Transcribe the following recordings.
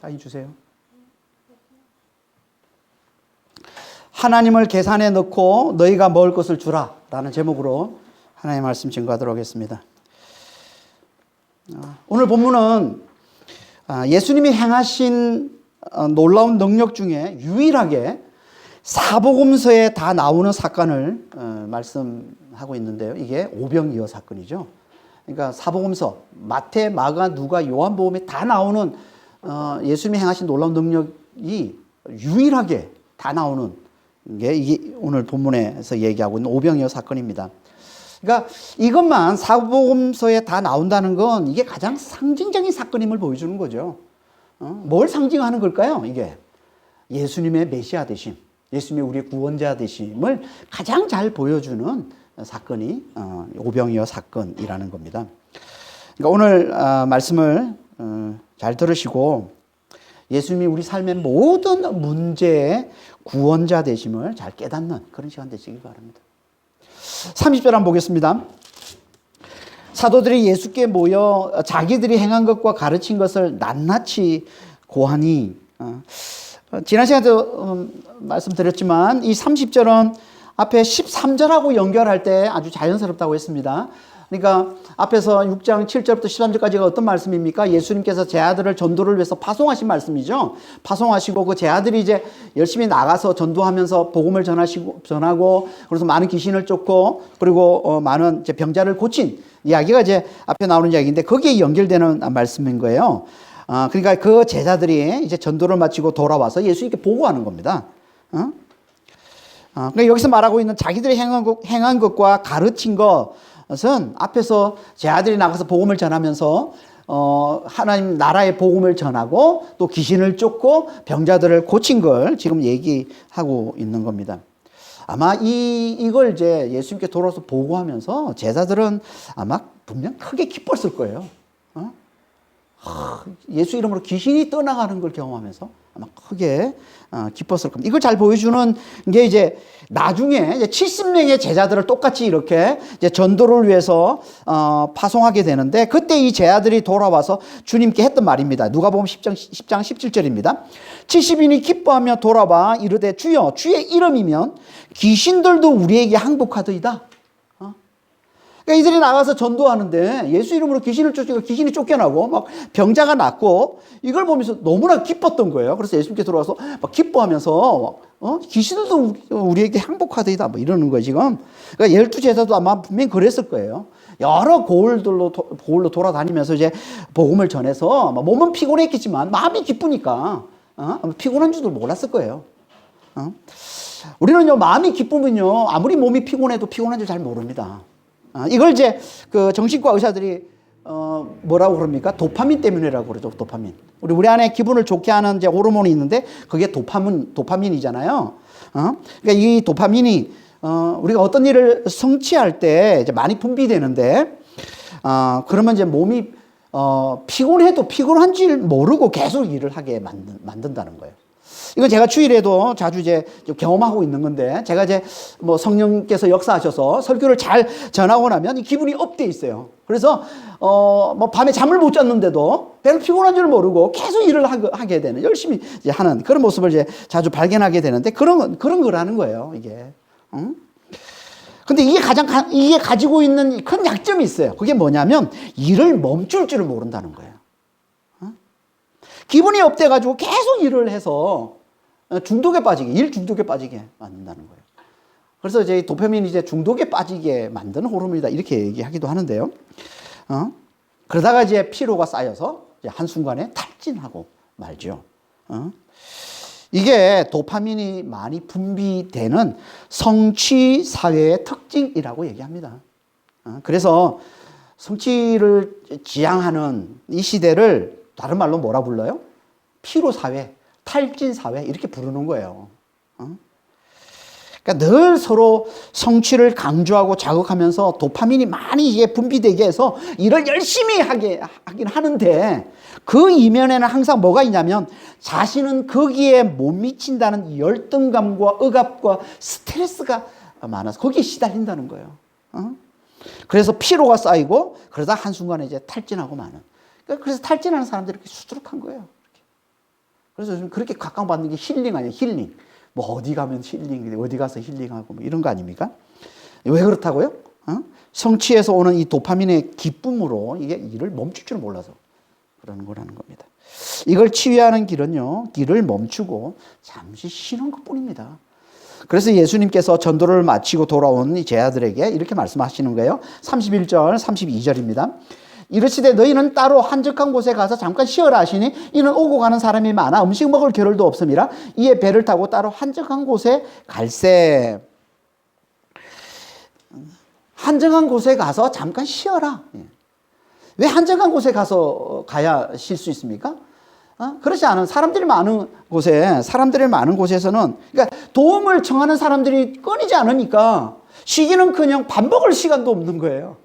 사인 주세요. 하나님을 계산에 넣고 너희가 먹을 것을 주라 라는 제목으로 하나님의 말씀 증거하도록 하겠습니다. 오늘 본문은 예수님이 행하신 놀라운 능력 중에 유일하게 사복음서에 다 나오는 사건을 말씀하고 있는데요. 이게 오병이어 사건이죠. 그러니까 사복음서 마태, 마가, 누가, 요한복음에 다 나오는 예수님이 행하신 놀라운 능력이 유일하게 다 나오는 게 이게 오늘 본문에서 얘기하고 있는 오병이어 사건입니다. 그러니까 이것만 사복음서에 다 나온다는 건 이게 가장 상징적인 사건임을 보여주는 거죠. 뭘 상징하는 걸까요? 이게 예수님의 메시아 되심, 예수님의 우리의 구원자 되심을 가장 잘 보여주는 사건이 오병이어 사건이라는 겁니다. 그러니까 오늘 말씀을 잘 들으시고 예수님이 우리 삶의 모든 문제의 구원자 되심을 잘 깨닫는 그런 시간 되시길 바랍니다. 30절 한번 보겠습니다. 사도들이 예수께 모여 자기들이 행한 것과 가르친 것을 낱낱이 고하니, 지난 시간에도 말씀드렸지만 이 30절은 앞에 13절하고 연결할 때 아주 자연스럽다고 했습니다. 그러니까 앞에서 6장 7절부터 13절까지가 어떤 말씀입니까? 예수님께서 제 아들을 전도를 위해서 파송하신 말씀이죠. 파송하시고 그 제 아들이 이제 열심히 나가서 전도하면서 복음을 전하고 그래서 많은 귀신을 쫓고 그리고 많은 이제 병자를 고친 이야기가 이제 앞에 나오는 이야기인데 거기에 연결되는 말씀인 거예요. 그러니까 그 제자들이 이제 전도를 마치고 돌아와서 예수님께 보고하는 겁니다. 그러니까 여기서 말하고 있는 자기들이 행한 것과 가르친 것은 앞에서 제 아들이 나가서 복음을 전하면서 하나님 나라의 복음을 전하고 또 귀신을 쫓고 병자들을 고친 걸 지금 얘기하고 있는 겁니다. 아마 이걸 이제 예수님께 돌아서 보고하면서 제자들은 아마 분명 크게 기뻤을 거예요. 예수 이름으로 귀신이 떠나가는 걸 경험하면서 아마 크게 기뻤을 겁니다. 이걸 잘 보여주는 게 이제 나중에 이제 70명의 제자들을 똑같이 이렇게 이제 전도를 위해서 파송하게 되는데 그때 이 제자들이 돌아와서 주님께 했던 말입니다. 누가복음 10장 17절입니다. 70인이 기뻐하며 돌아와 이르되 주여 주의 이름이면 귀신들도 우리에게 항복하더이다. 그러니까 이들이 나가서 전도하는데 예수 이름으로 귀신을 쫓으니까 귀신이 쫓겨나고 막 병자가 낫고 이걸 보면서 너무나 기뻤던 거예요. 그래서 예수님께 들어와서 막 기뻐하면서 귀신들도 우리에게 항복하더이다 뭐 이러는 거예요 지금. 그러니까 12제자도 아마 분명히 그랬을 거예요. 여러 고을로 돌아다니면서 이제 복음을 전해서 몸은 피곤했겠지만 마음이 기쁘니까 피곤한 줄도 몰랐을 거예요. 우리는요 마음이 기쁘면요 아무리 몸이 피곤해도 피곤한 줄 잘 모릅니다. 이걸 이제 그 정신과 의사들이 뭐라고 그럽니까? 도파민 때문이라고 그러죠. 도파민. 우리 안에 기분을 좋게 하는 이제 호르몬이 있는데 그게 도파민이잖아요. 그러니까 이 도파민이 우리가 어떤 일을 성취할 때 이제 많이 분비되는데 그러면 이제 몸이 피곤해도 피곤한 줄 모르고 계속 일을 하게 만든다는 거예요. 이건 제가 주일에도 자주 이제 경험하고 있는 건데, 제가 이제 뭐 성령께서 역사하셔서 설교를 잘 전하고 나면 이 기분이 업돼 있어요. 그래서, 뭐 밤에 잠을 못 잤는데도 별로 피곤한 줄 모르고 계속 일을 하게 되는, 열심히 이제 하는 그런 모습을 이제 자주 발견하게 되는데, 그런 거라는 거예요, 이게. 응? 근데 이게 가지고 있는 큰 약점이 있어요. 그게 뭐냐면, 일을 멈출 줄을 모른다는 거예요. 기분이 업돼가지고 계속 일을 해서 일 중독에 빠지게 만든다는 거예요. 그래서 이제 도파민이 이제 중독에 빠지게 만드는 호르몬이다 이렇게 얘기하기도 하는데요. 그러다가 이제 피로가 쌓여서 이제 한순간에 탈진하고 말죠. 이게 도파민이 많이 분비되는 성취 사회의 특징이라고 얘기합니다. 그래서 성취를 지향하는 이 시대를 다른 말로 뭐라 불러요? 피로 사회, 탈진 사회 이렇게 부르는 거예요. 그러니까 늘 서로 성취를 강조하고 자극하면서 도파민이 많이 이게 분비되게 해서 일을 열심히 하긴 하는데 그 이면에는 항상 뭐가 있냐면 자신은 거기에 못 미친다는 열등감과 억압과 스트레스가 많아서 거기에 시달린다는 거예요. 그래서 피로가 쌓이고 그러다 한순간에 이제 탈진하고 마는. 그래서 탈진하는 사람들이 이렇게 수두룩한 거예요. 그래서 요즘 그렇게 각광받는 게 힐링 아니에요, 힐링. 뭐 어디 가면 힐링, 어디 가서 힐링하고 뭐 이런 거 아닙니까? 왜 그렇다고요? 성취에서 오는 이 도파민의 기쁨으로 이게 일을 멈출 줄 몰라서 그러는 거라는 겁니다. 이걸 치유하는 길은요, 길을 멈추고 잠시 쉬는 것 뿐입니다. 그래서 예수님께서 전도를 마치고 돌아온 이 제자들에게 이렇게 말씀하시는 거예요. 31절, 32절입니다. 이르시되 너희는 따로 한적한 곳에 가서 잠깐 쉬어라 하시니 이는 오고 가는 사람이 많아 음식 먹을 겨를도 없음이라 이에 배를 타고 따로 한적한 곳에 갈새. 한적한 곳에 가서 잠깐 쉬어라. 왜 한적한 곳에 가서 가야 쉴 수 있습니까? 그렇지 않은 사람들이 많은 곳에서는 그러니까 도움을 청하는 사람들이 끊이지 않으니까 쉬기는커녕 밥 먹을 시간도 없는 거예요.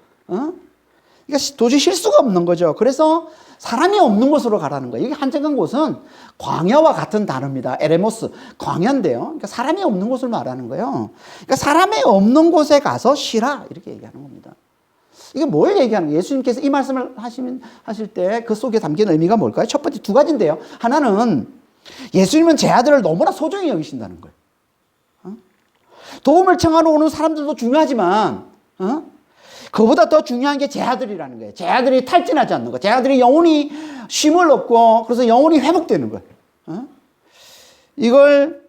그러니까 도저히 쉴 수가 없는 거죠. 그래서 사람이 없는 곳으로 가라는 거예요. 이게 한적한 곳은 광야와 같은 단어입니다. 에레모스, 광야인데요. 그러니까 사람이 없는 곳을 말하는 거예요. 그러니까 사람이 없는 곳에 가서 쉬라 이렇게 얘기하는 겁니다. 이게 뭘 얘기하는 거예요? 예수님께서 이 말씀을 하실 때 그 속에 담긴 의미가 뭘까요? 첫 번째 두 가지인데요. 하나는 예수님은 제 아들을 너무나 소중히 여기신다는 거예요. 도움을 청하러 오는 사람들도 중요하지만 그보다 더 중요한 게 제 아들이라는 거예요. 제 아들이 탈진하지 않는 거예요. 제 아들이 영혼이 쉼을 얻고 그래서 영혼이 회복되는 거예요. 이걸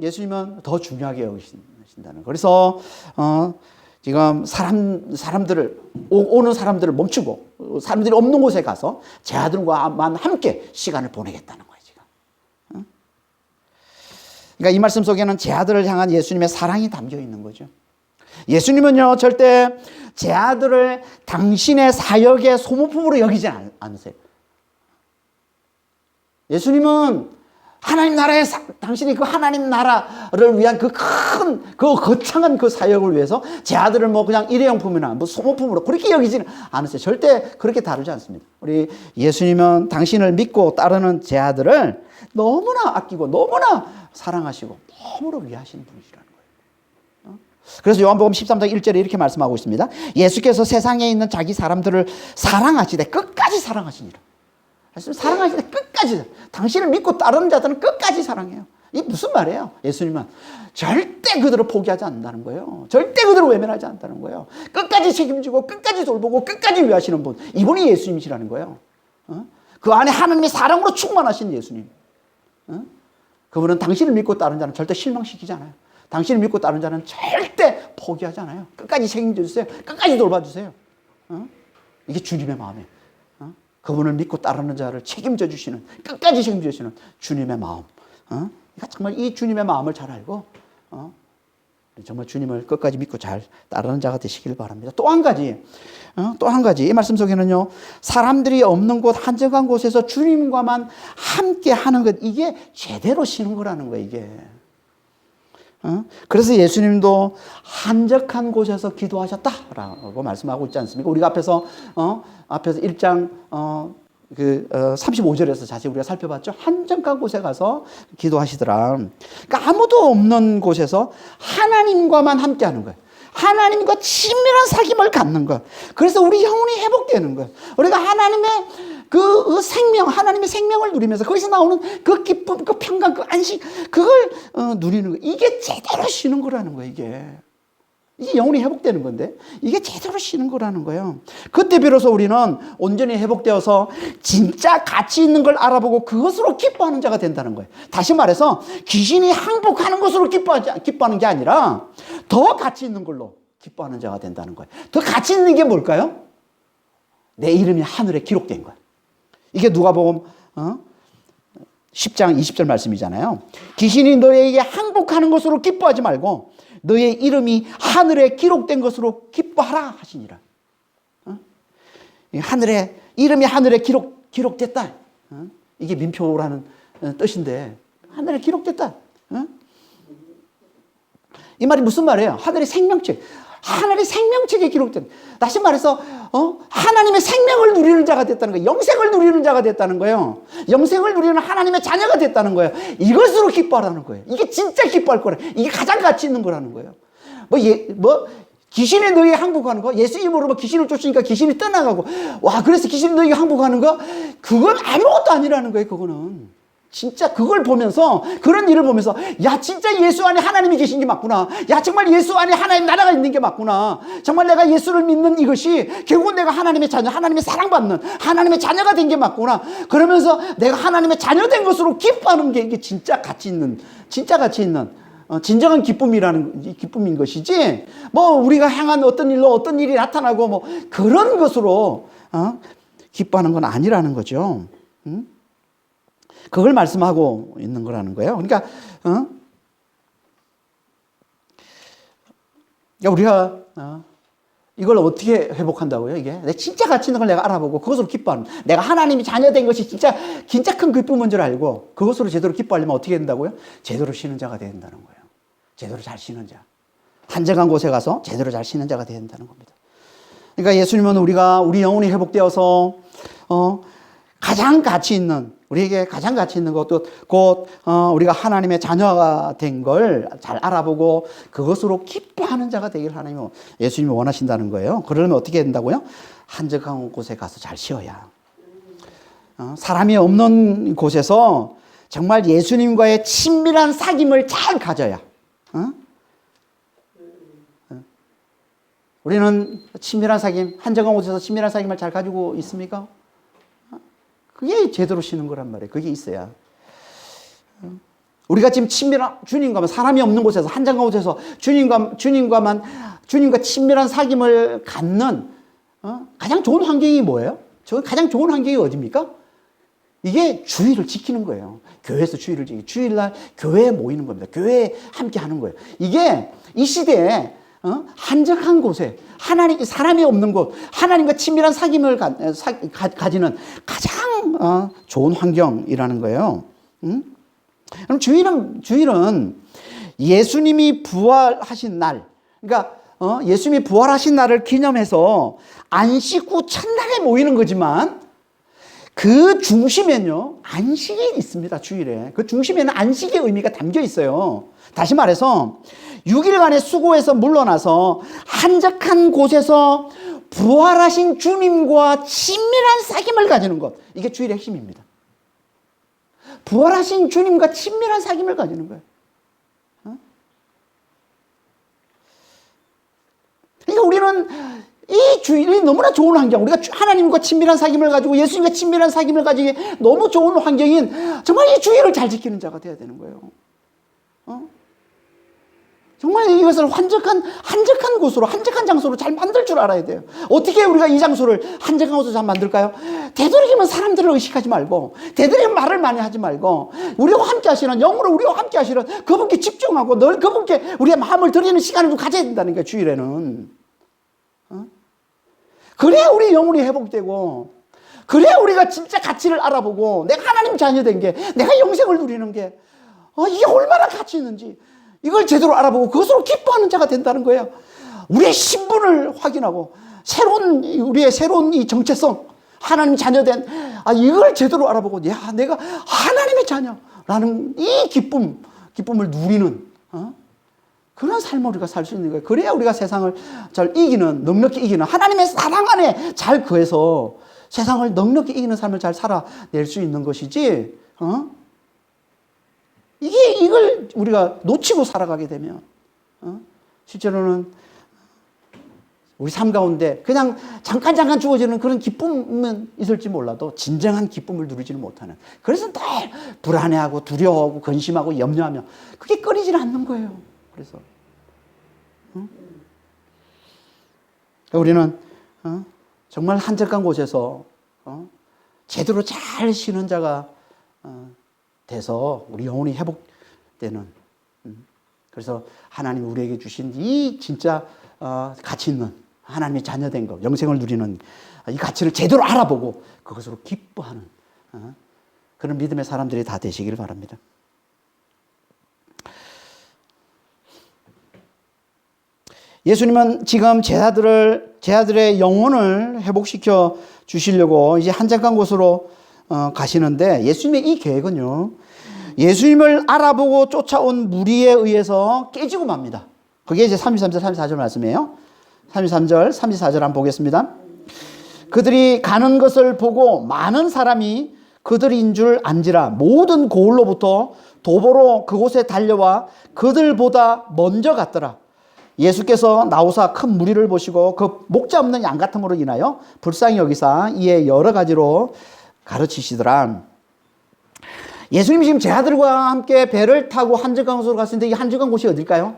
예수님은 더 중요하게 여기신다는 거예요. 그래서 지금 사람들을 오는 사람들을 멈추고 사람들이 없는 곳에 가서 제 아들과만 함께 시간을 보내겠다는 거예요. 지금. 그러니까 이 말씀 속에는 제 아들을 향한 예수님의 사랑이 담겨 있는 거죠. 예수님은요 절대 제 아들을 당신의 사역의 소모품으로 여기지 않으세요. 예수님은 하나님 나라의 당신이 그 하나님 나라를 위한 그 큰, 그 거창한 그 사역을 위해서 제 아들을 뭐 그냥 일회용품이나 뭐 소모품으로 그렇게 여기지는 않으세요. 절대 그렇게 다루지 않습니다. 우리 예수님은 당신을 믿고 따르는 제 아들을 너무나 아끼고 너무나 사랑하시고 너무나 위하시는 분이시라는 거예요. 그래서 요한복음 13장 1절에 이렇게 말씀하고 있습니다. 예수께서 세상에 있는 자기 사람들을 사랑하시되 끝까지 사랑하시니라. 사랑하실 때 끝까지, 당신을 믿고 따르는 자들은 끝까지 사랑해요. 이게 무슨 말이에요? 예수님은 절대 그들을 포기하지 않는다는 거예요. 절대 그들을 외면하지 않는다는 거예요. 끝까지 책임지고 끝까지 돌보고 끝까지 위하시는 분, 이분이 예수님이시라는 거예요. 그 안에 하나님의 사랑으로 충만하신 예수님. 그분은 당신을 믿고 따르는 자는 절대 실망시키지 않아요. 당신을 믿고 따르는 자는 절대 포기하지 않아요. 끝까지 책임져 주세요. 끝까지 돌봐주세요. 이게 주님의 마음이에요. 그분을 믿고 따르는 자를 책임져 주시는, 끝까지 책임져 주시는 주님의 마음. 그러니까 정말 이 주님의 마음을 잘 알고 정말 주님을 끝까지 믿고 잘 따르는 자가 되시길 바랍니다. 또 한 가지 이 말씀 속에는요, 사람들이 없는 곳, 한적한 곳에서 주님과만 함께 하는 것, 이게 제대로 쉬는 거라는 거예요, 이게. 그래서 예수님도 한적한 곳에서 기도하셨다라고 말씀하고 있지 않습니까? 우리가 앞에서 1장 35절에서 자세히 우리가 살펴봤죠. 한적한 곳에 가서 기도하시더라. 그러니까 아무도 없는 곳에서 하나님과만 함께하는 거예요. 하나님과 친밀한 사귐을 갖는 것. 그래서 우리 영혼이 회복되는 거예요. 우리가 하나님의 그 생명, 하나님의 생명을 누리면서 거기서 나오는 그 기쁨, 그 평강, 그 안식, 그걸 누리는 거예요. 이게 제대로 쉬는 거라는 거예요, 이게 영혼이 회복되는 건데 이게 제대로 쉬는 거라는 거예요. 그때 비로소 우리는 온전히 회복되어서 진짜 가치 있는 걸 알아보고 그것으로 기뻐하는 자가 된다는 거예요. 다시 말해서 귀신이 항복하는 것으로 기뻐하는 게 아니라 더 가치 있는 걸로 기뻐하는 자가 된다는 거예요. 더 가치 있는 게 뭘까요? 내 이름이 하늘에 기록된 거예요. 이게 누가복음 10장 20절 말씀이잖아요. 귀신이 너에게 항복하는 것으로 기뻐하지 말고 너의 이름이 하늘에 기록된 것으로 기뻐하라 하시니라. 이름이 하늘에 기록됐다. 이게 민표라는 뜻인데 하늘에 기록됐다. 이 말이 무슨 말이에요? 하늘의 생명책에 기록된. 다시 말해서 하나님의 생명을 누리는 자가 됐다는 거예요. 영생을 누리는 자가 됐다는 거예요. 영생을 누리는 하나님의 자녀가 됐다는 거예요. 이것으로 기뻐하라는 거예요. 이게 진짜 기뻐할 거라. 이게 가장 가치 있는 거라는 거예요. 귀신이 너에게 항복하는 거, 예수 이름으로 귀신을 쫓으니까 귀신이 떠나가고, 와, 그래서 귀신이 너에게 항복하는 거, 그건 아무것도 아니라는 거예요, 그거는. 진짜 그걸 보면서, 그런 일을 보면서, 야, 진짜 예수 안에 하나님이 계신 게 맞구나. 야, 정말 예수 안에 하나님 나라가 있는 게 맞구나. 정말 내가 예수를 믿는 이것이 결국은 내가 하나님의 자녀, 하나님의 사랑받는 하나님의 자녀가 된 게 맞구나. 그러면서 내가 하나님의 자녀 된 것으로 기뻐하는 게 이게 진짜 가치 있는, 진정한 기쁨인 것이지, 뭐 우리가 행한 어떤 일로 어떤 일이 나타나고 뭐 그런 것으로 기뻐하는 건 아니라는 거죠. 그걸 말씀하고 있는 거라는 거예요. 그러니까 우리가 이걸 어떻게 회복한다고요? 이게 내 진짜 가치 있는 걸 내가 알아보고 그것으로 기뻐하는, 내가 하나님이 자녀된 것이 진짜 큰 기쁨인 줄 알고 그것으로 제대로 기뻐하려면 어떻게 된다고요? 제대로 쉬는 자가 돼야 된다는 거예요. 제대로 잘 쉬는 자, 한적한 곳에 가서 제대로 잘 쉬는 자가 돼야 된다는 겁니다. 그러니까 예수님은 우리 영혼이 회복되어서 가장 가치 있는, 우리에게 가장 가치 있는 것도 곧 우리가 하나님의 자녀가 된 걸 잘 알아보고 그것으로 기뻐하는 자가 되기를 예수님이 원하신다는 거예요. 그러려면 어떻게 된다고요? 한적한 곳에 가서 잘 쉬어야. 사람이 없는 곳에서 정말 예수님과의 친밀한 사귐을 잘 가져야. 우리는 친밀한 사귐, 한적한 곳에서 친밀한 사귐을 잘 가지고 있습니까? 그게 제대로 쉬는 거란 말이에요. 그게 있어야. 우리가 지금 주님과만, 사람이 없는 곳에서, 한적한 곳에서 주님과 친밀한 사귐을 갖는 가장 좋은 환경이 뭐예요? 가장 좋은 환경이 어디입니까? 이게 주의를 지키는 거예요. 교회에서 주의를 지키고 주일날 교회에 모이는 겁니다. 교회에 함께 하는 거예요. 이게 이 시대에 한적한 곳에 사람이 없는 곳, 하나님과 친밀한 사귐을 가지는 가장 좋은 환경이라는 거예요. 그럼 주일은 예수님이 부활하신 날, 그러니까 예수님이 부활하신 날을 기념해서 안식 후 첫날에 모이는 거지만 그 중심에는요, 안식이 있습니다. 주일에. 그 중심에는 안식의 의미가 담겨 있어요. 다시 말해서 6일간의 수고에서 물러나서 한적한 곳에서 부활하신 주님과 친밀한 사귐을 가지는 것, 이게 주일의 핵심입니다. 부활하신 주님과 친밀한 사귐을 가지는 거예요. 그러니까 우리는 이 주일이 너무나 좋은 환경, 우리가 하나님과 친밀한 사귐을 가지고 예수님과 친밀한 사귐을 가지기 너무 좋은 환경인 정말 이 주일을 잘 지키는 자가 되어야 되는 거예요. 정말 이것을 한적한 곳으로, 한적한 장소로 잘 만들 줄 알아야 돼요. 어떻게 우리가 이 장소를 한적한 곳으로 잘 만들까요? 되도록이면 사람들을 의식하지 말고, 되도록이면 말을 많이 하지 말고, 우리와 함께 하시는, 영으로 우리와 함께 하시는 그분께 집중하고 늘 그분께 우리의 마음을 드리는 시간을 좀 가져야 된다는 거예요, 주일에는. 그래야 우리 영혼이 회복되고, 그래야 우리가 진짜 가치를 알아보고, 내가 하나님 자녀된 게, 내가 영생을 누리는 게, 이게 얼마나 가치 있는지, 이걸 제대로 알아보고 그것으로 기뻐하는 자가 된다는 거예요. 우리의 신분을 확인하고, 우리의 새로운 이 정체성, 하나님 자녀된, 이걸 제대로 알아보고, 야, 내가 하나님의 자녀라는 이 기쁨을 누리는, 그런 삶을 우리가 살 수 있는 거예요. 그래야 우리가 세상을 잘 넉넉히 이기는, 하나님의 사랑 안에 잘 거해서 세상을 넉넉히 이기는 삶을 잘 살아낼 수 있는 것이지, 이걸 우리가 놓치고 살아가게 되면, 실제로는 우리 삶 가운데 그냥 잠깐 주어지는 그런 기쁨은 있을지 몰라도 진정한 기쁨을 누리지는 못하는, 그래서 늘 불안해하고 두려워하고 근심하고 염려하며 그게 끊이질 않는 거예요. 그래서 우리는 정말 한적한 곳에서 제대로 잘 쉬는 자가 돼서 우리 영혼이 회복되는, 그래서 하나님이 우리에게 주신 이 진짜 가치 있는 하나님의 자녀된 것, 영생을 누리는 이 가치를 제대로 알아보고 그것으로 기뻐하는 그런 믿음의 사람들이 다 되시기를 바랍니다. 예수님은 지금 제자들의 영혼을 회복시켜 주시려고 이제 한적한 곳으로 가시는데, 예수님의 이 계획은요, 예수님을 알아보고 쫓아온 무리에 의해서 깨지고 맙니다. 그게 이제 33절, 34절 말씀이에요. 33절, 34절 한번 보겠습니다. 그들이 가는 것을 보고 많은 사람이 그들인 줄 안지라. 모든 고을로부터 도보로 그곳에 달려와 그들보다 먼저 갔더라. 예수께서 나오사 큰 무리를 보시고 그 목자 없는 양 같음으로 인하여 불쌍히 여기사 이에 여러 가지로 가르치시더라. 예수님이 지금 제 아들과 함께 배를 타고 한적한 곳으로 갔는데 이 한적한 곳이 어딜까요?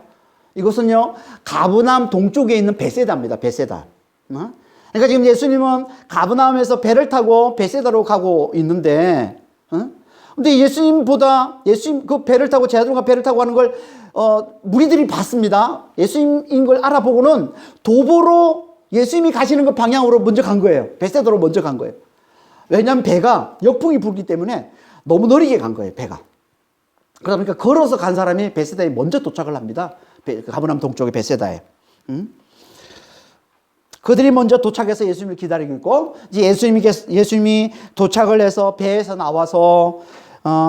이곳은요, 가브나움 동쪽에 있는 베세다입니다. 베세다. 그러니까 지금 예수님은 가브나움에서 배를 타고 베세다로 가고 있는데, 근데 예수님 그 배를 타고 제 아들과 배를 타고 가는 걸 무리들이 봤습니다. 예수님인 걸 알아보고는 도보로 예수님이 가시는 그 방향으로 먼저 간 거예요. 베세다로 먼저 간 거예요. 왜냐하면 배가 역풍이 불기 때문에 너무 느리게 간 거예요, 배가. 그러다 보니까 걸어서 간 사람이 베세다에 먼저 도착을 합니다. 가브나움 동쪽의 베세다에. 그들이 먼저 도착해서 예수님을 기다리고 있고, 이제 예수님이 도착을 해서 배에서 나와서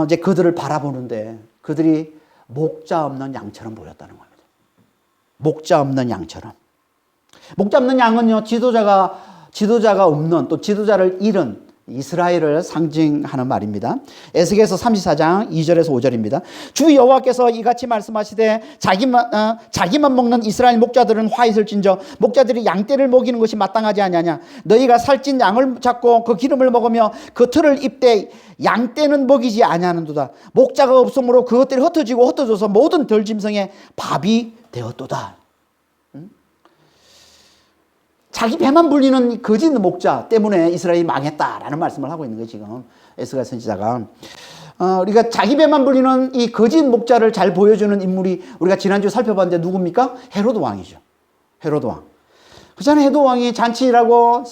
이제 그들을 바라보는데 그들이 목자 없는 양처럼 보였다는 겁니다. 목자 없는 양처럼. 목자 없는 양은요, 지도자가 없는, 또 지도자를 잃은 이스라엘을 상징하는 말입니다. 에스겔서 34장 2절에서 5절입니다. 주 여호와께서 이같이 말씀하시되 자기만 먹는 이스라엘 목자들은 화 있을진저 목자들이 양떼를 먹이는 것이 마땅하지 아니하냐. 너희가 살찐 양을 잡고 그 기름을 먹으며 그 틀을 입되 양떼는 먹이지 아니하는도다. 목자가 없으므로 그것들이 흩어지고 흩어져서 모든 들짐승의 밥이 되었도다. 자기 배만 불리는 거짓 목자 때문에 이스라엘이 망했다라는 말씀을 하고 있는 거예요, 지금. 에스겔 선지자가. 우리가 자기 배만 불리는 이 거짓 목자를 잘 보여주는 인물이 우리가 지난주에 살펴봤는데 누굽니까? 헤로드 왕이죠. 헤로드 왕. 그 전에 헤로드 왕이 잔치라고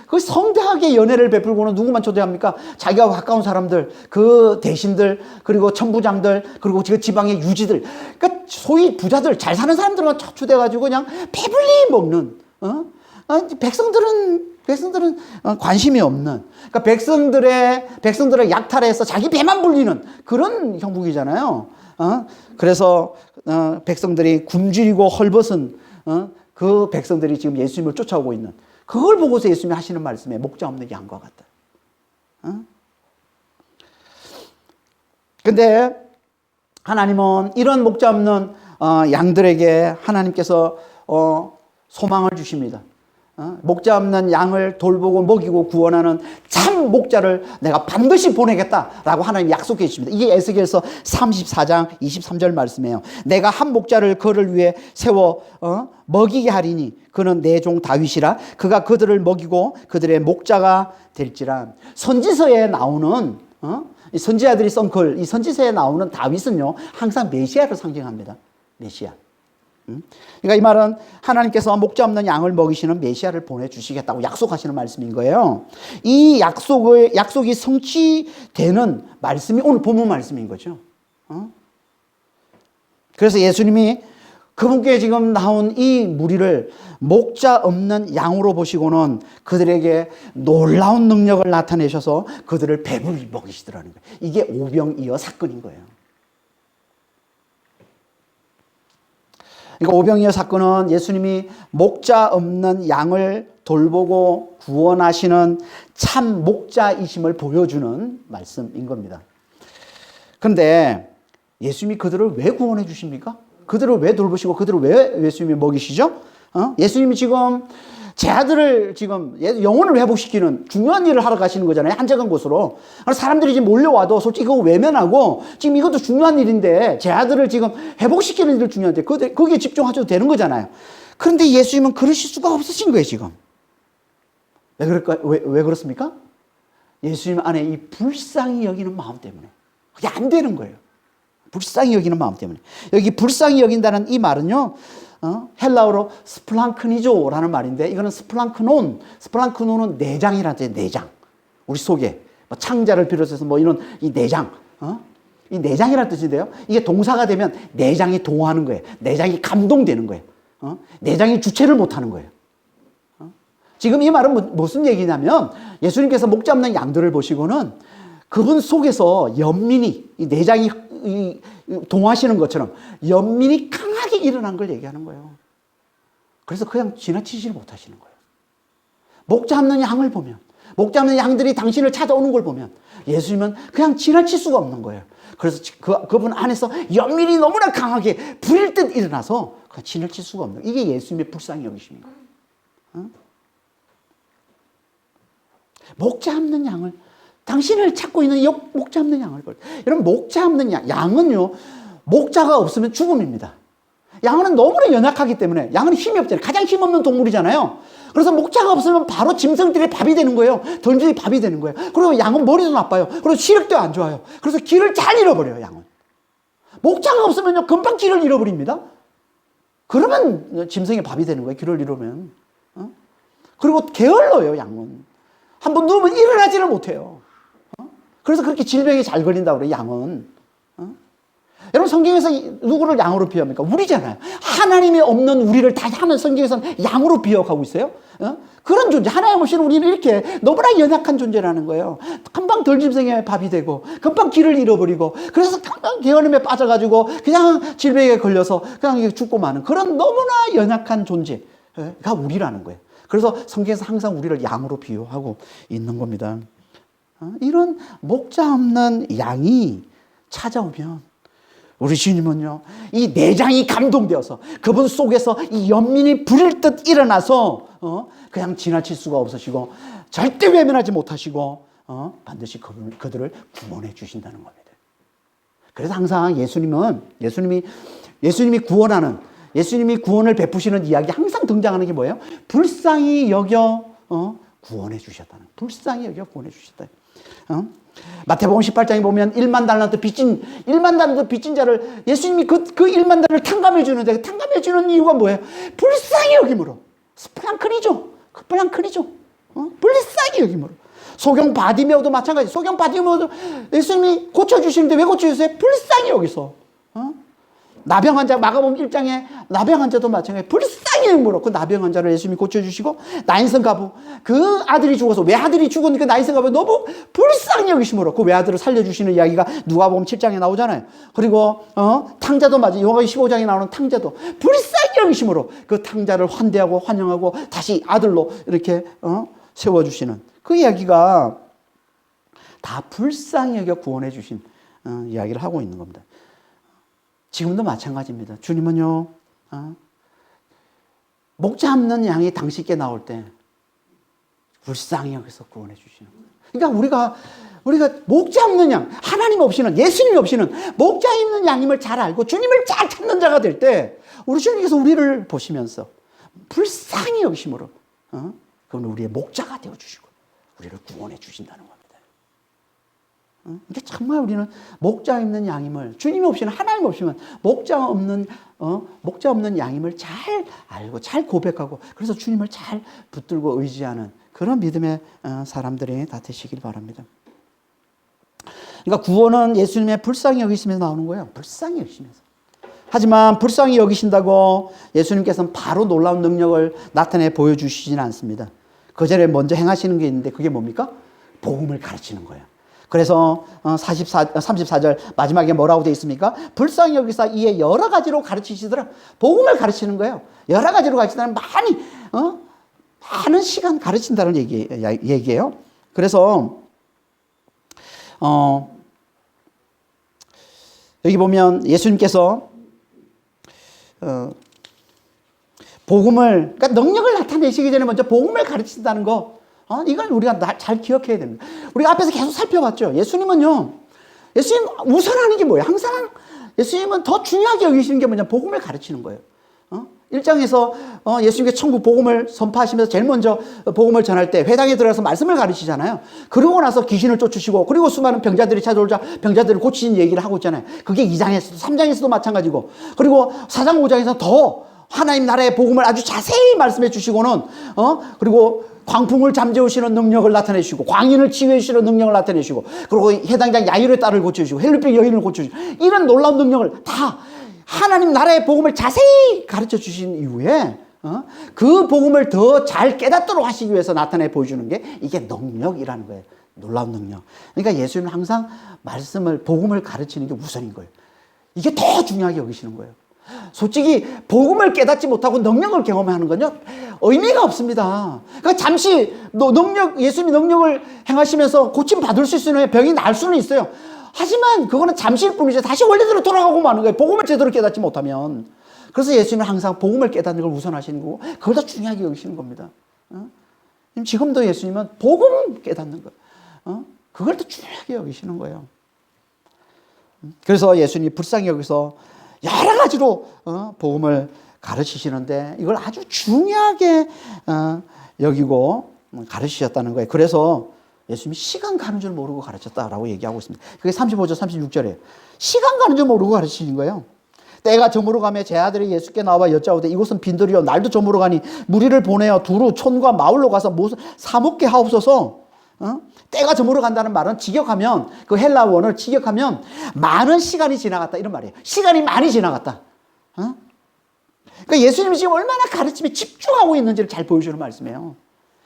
그 성대하게 연회를 베풀고는 누구만 초대합니까? 자기가 가까운 사람들, 그 대신들, 그리고 천부장들, 그리고 그 지방의 유지들. 그러니까 소위 부자들, 잘 사는 사람들만 초대해가지고 그냥 배불리 먹는, 백성들은 관심이 없는, 그러니까 백성들의 약탈해서 자기 배만 불리는 그런 형국이잖아요. 그래서 백성들이 굶주리고 헐벗은 그 백성들이 지금 예수님을 쫓아오고 있는, 그걸 보고서 예수님이 하시는 말씀에 목자 없는 양과 같다. 근데 하나님은 이런 목자 없는 양들에게 하나님께서 소망을 주십니다. 목자 없는 양을 돌보고 먹이고 구원하는 참 목자를 내가 반드시 보내겠다라고 하나님이 약속해 주십니다. 이게 에스겔서 34장 23절 말씀이에요. 내가 한 목자를 그를 위해 세워 먹이게 하리니 그는 내 종 다윗이라. 그가 그들을 먹이고 그들의 목자가 될지라. 선지서에 나오는 이 선지자들이 쓴 글, 이 선지서에 나오는 다윗은요 항상 메시아를 상징합니다. 메시아. 그러니까 이 말은 하나님께서 목자 없는 양을 먹이시는 메시아를 보내주시겠다고 약속하시는 말씀인 거예요. 이 약속이 성취되는 말씀이 오늘 본문 말씀인 거죠. 그래서 예수님이 그분께 지금 나온 이 무리를 목자 없는 양으로 보시고는 그들에게 놀라운 능력을 나타내셔서 그들을 배불리 먹이시더라는 거예요. 이게 오병이어 사건인 거예요. 그러니까 오병이어 사건은 예수님이 목자 없는 양을 돌보고 구원하시는 참 목자이심을 보여주는 말씀인 겁니다. 그런데 예수님이 그들을 왜 구원해 주십니까? 그들을 왜 돌보시고 그들을 왜 예수님이 먹이시죠? 예수님이 지금 제 아들을 지금 영혼을 회복시키는 중요한 일을 하러 가시는 거잖아요. 한적한 곳으로. 사람들이 지금 몰려와도 솔직히 그거 외면하고 지금 이것도 중요한 일인데 제 아들을 지금 회복시키는 일도 중요한데 거기에 집중하셔도 되는 거잖아요. 그런데 예수님은 그러실 수가 없으신 거예요, 지금. 왜 그럴까? 왜 그렇습니까? 예수님 안에 이 불쌍히 여기는 마음 때문에. 그게 안 되는 거예요. 불쌍히 여기는 마음 때문에. 여기 불쌍히 여긴다는 이 말은요, 헬라어로 스플랑크니조라는 말인데, 이거는 스플랑크논은 내장이라는 뜻이에요. 내장. 우리 속에 뭐 창자를 비롯해서 뭐 이런 이 내장, 이 내장이라는 뜻인데요. 이게 동사가 되면 내장이 동하는 거예요. 내장이 감동되는 거예요. 내장이 주체를 못하는 거예요. 지금 이 말은 무슨 얘기냐면 예수님께서 목 잡는 양들을 보시고는 그분 속에서 연민이, 이 내장이 동하시는 것처럼 연민이 강하게 일어난 걸 얘기하는 거예요. 그래서 그냥 지나치지 못하시는 거예요. 목 잡는 양을 보면 목자 없는 양들이 당신을 찾아오는 걸 보면 예수님은 그냥 지나칠 수가 없는 거예요. 그래서 그분 안에서 연민이 너무나 강하게 불일 듯 일어나서 그냥 지나칠 수가 없는 거예요. 이게 예수님의 불쌍히 여기심인 거예요. 목자 없는 양을, 당신을 찾고 있는 목자 없는 양을 볼 때, 여러분, 목자 없는 양은요, 목자가 없으면 죽음입니다. 양은 너무나 연약하기 때문에, 양은 힘이 없잖아요. 가장 힘없는 동물이잖아요. 그래서 목자가 없으면 바로 짐승들의 밥이 되는 거예요. 덜들이 밥이 되는 거예요. 그리고 양은 머리도 나빠요. 그리고 시력도 안 좋아요. 그래서 길을 잘 잃어버려요, 양은. 목자가 없으면요, 금방 길을 잃어버립니다. 그러면 짐승의 밥이 되는 거예요, 길을 잃으면. 그리고 게을러요, 양은. 한번 누우면 일어나지를 못해요. 그래서 그렇게 질병에 잘 걸린다고 그래요, 양은. 여러분, 성경에서 누구를 양으로 비유합니까? 우리잖아요. 하나님이 없는 우리를 다 성경에서는 양으로 비유하고 있어요. 그런 존재, 하나님 없이는 우리는 이렇게 너무나 연약한 존재라는 거예요. 금방 덜짐승의 밥이 되고, 금방 길을 잃어버리고, 그래서 금방 게으름에 빠져가지고 그냥 질병에 걸려서 그냥 죽고 마는 그런 너무나 연약한 존재가 우리라는 거예요. 그래서 성경에서 항상 우리를 양으로 비유하고 있는 겁니다. 이런 목자 없는 양이 찾아오면 우리 주님은요, 이 내장이 감동되어서 그분 속에서 이 연민이 불일 듯 일어나서 그냥 지나칠 수가 없으시고 절대 외면하지 못하시고 반드시 그들을 구원해 주신다는 겁니다. 그래서 항상 예수님이 구원하는, 예수님이 구원을 베푸시는 이야기 항상 등장하는 게 뭐예요? 불쌍히 여겨 구원해 주셨다는, 불쌍히 여겨 구원해 주셨다. 마태복음 18장에 보면 1만 달란트 빚진 자를 예수님이 그 1만 달러를 탕감해 주는데, 탕감해 주는 이유가 뭐예요? 불쌍히 여김으로. 스플랑크리죠. 불쌍히 여김으로. 소경 바디메오도 마찬가지. 소경 바디메오도 예수님이 고쳐주시는데 왜 고쳐주세요? 불쌍히 여기서. 나병 환자, 마가복음 1장에 나병 환자도 마찬가지. 불쌍히 여김으로 그 나병 환자를 예수님이 고쳐주시고, 나인성 가부, 그 아들이 죽어서 외아들이 죽으니까 나인성 가부 너무 불쌍히 여기심으로 그 외아들을 살려주시는 이야기가 누가복음 7장에 나오잖아요. 그리고 탕자도 맞아요. 요한복음 15장에 나오는 탕자도 불쌍히 여기심으로 그 탕자를 환대하고 환영하고 다시 아들로 이렇게 세워주시는 그 이야기가 다 불쌍히 여겨 구원해 주신 이야기를 하고 있는 겁니다. 지금도 마찬가지입니다. 주님은요, 목자 없는 양이 당신께 나올 때 불쌍히 여기서 구원해 주시는 거예요. 그러니까 우리가 목자 없는 양, 하나님 없이는, 예수님이 없이는 목자 있는 양임을 잘 알고 주님을 잘 찾는 자가 될 때 우리 주님께서 우리를 보시면서 불쌍히 여기심으로 그건 우리의 목자가 되어주시고 우리를 구원해 주신다는 겁니다. 이게 정말 우리는 목자 있는 양임을, 주님이 없이는, 하나님 없이는 목자 없는 양임을 잘 알고 잘 고백하고, 그래서 주님을 잘 붙들고 의지하는 그런 믿음의 사람들이 다 되시길 바랍니다. 그러니까 구원은 예수님의 불쌍히 여기심에서 나오는 거예요. 불쌍히 여기심에서. 하지만 불쌍히 여기신다고 예수님께서는 바로 놀라운 능력을 나타내 보여주시지는 않습니다. 그 전에 먼저 행하시는 게 있는데 그게 뭡니까? 복음을 가르치는 거예요. 그래서 34절 마지막에 뭐라고 되어 있습니까? 불쌍히 여기사 이에 여러 가지로 가르치시더라. 복음을 가르치는 거예요. 여러 가지로 가르치다는 많은 시간 가르친다는 얘기예요. 그래서 여기 보면 예수님께서 복음을, 그러니까 능력을 나타내시기 전에 먼저 복음을 가르친다는 거, 이걸 우리가 잘 기억해야 됩니다. 우리가 앞에서 계속 살펴봤죠. 예수님 우선하는 게 뭐예요? 항상 예수님은 더 중요하게 여기시는 게 뭐냐? 복음을 가르치는 거예요. 1장에서 예수님께 천국 복음을 선포하시면서 제일 먼저 복음을 전할 때 회당에 들어가서 말씀을 가르치잖아요. 그러고 나서 귀신을 쫓으시고, 그리고 수많은 병자들이 찾아오자 병자들을 고치신 얘기를 하고 있잖아요. 그게 2장에서도 3장에서도 마찬가지고, 그리고 4장 5장에서 더 하나님 나라의 복음을 아주 자세히 말씀해 주시고는 그리고 광풍을 잠재우시는 능력을 나타내시고, 광인을 치유해주시는 능력을 나타내시고, 그리고 해당장 야이로의 딸을 고쳐주시고 헬루병 여인을 고쳐주시고, 이런 놀라운 능력을 다 하나님 나라의 복음을 자세히 가르쳐 주신 이후에 그 복음을 더 잘 깨닫도록 하시기 위해서 나타내 보여주는 게 이게 능력이라는 거예요. 놀라운 능력. 그러니까 예수님은 항상 복음을 가르치는 게 우선인 거예요. 이게 더 중요하게 여기시는 거예요. 솔직히 복음을 깨닫지 못하고 능력을 경험하는 건요, 의미가 없습니다. 그러니까 잠시 예수님이 능력을 행하시면서 고침 받을 수 있는 병이 날 수는 있어요. 하지만 그거는 잠시일 뿐이죠. 다시 원래대로 돌아가고 마는 거예요. 복음을 제대로 깨닫지 못하면. 그래서 예수님은 항상 복음을 깨닫는 걸 우선하시는 거고 그걸 더 중요하게 여기시는 겁니다. 지금도 예수님은 복음 깨닫는 거, 그걸 더 중요하게 여기시는 거예요. 그래서 예수님이 불쌍히 여기서 여러 가지로 복음을 가르치시는데 이걸 아주 중요하게 여기고 가르치셨다는 거예요. 그래서 예수님이 시간 가는 줄 모르고 가르쳤다라고 얘기하고 있습니다. 그게 35절 36절이에요. 시간 가는 줄 모르고 가르치신 거예요. 때가 저물어 가며 제 아들이 예수께 나와 여짜오되 이곳은 빈들이요 날도 저물어 가니 무리를 보내어 두루 촌과 마을로 가서 사 먹게 하옵소서. 때가 저물어 간다는 말은 직역하면 그 헬라 원어를 직역하면 많은 시간이 지나갔다 이런 말이에요. 시간이 많이 지나갔다. 그러니까 예수님이 지금 얼마나 가르침에 집중하고 있는지를 잘 보여주는 말씀이에요.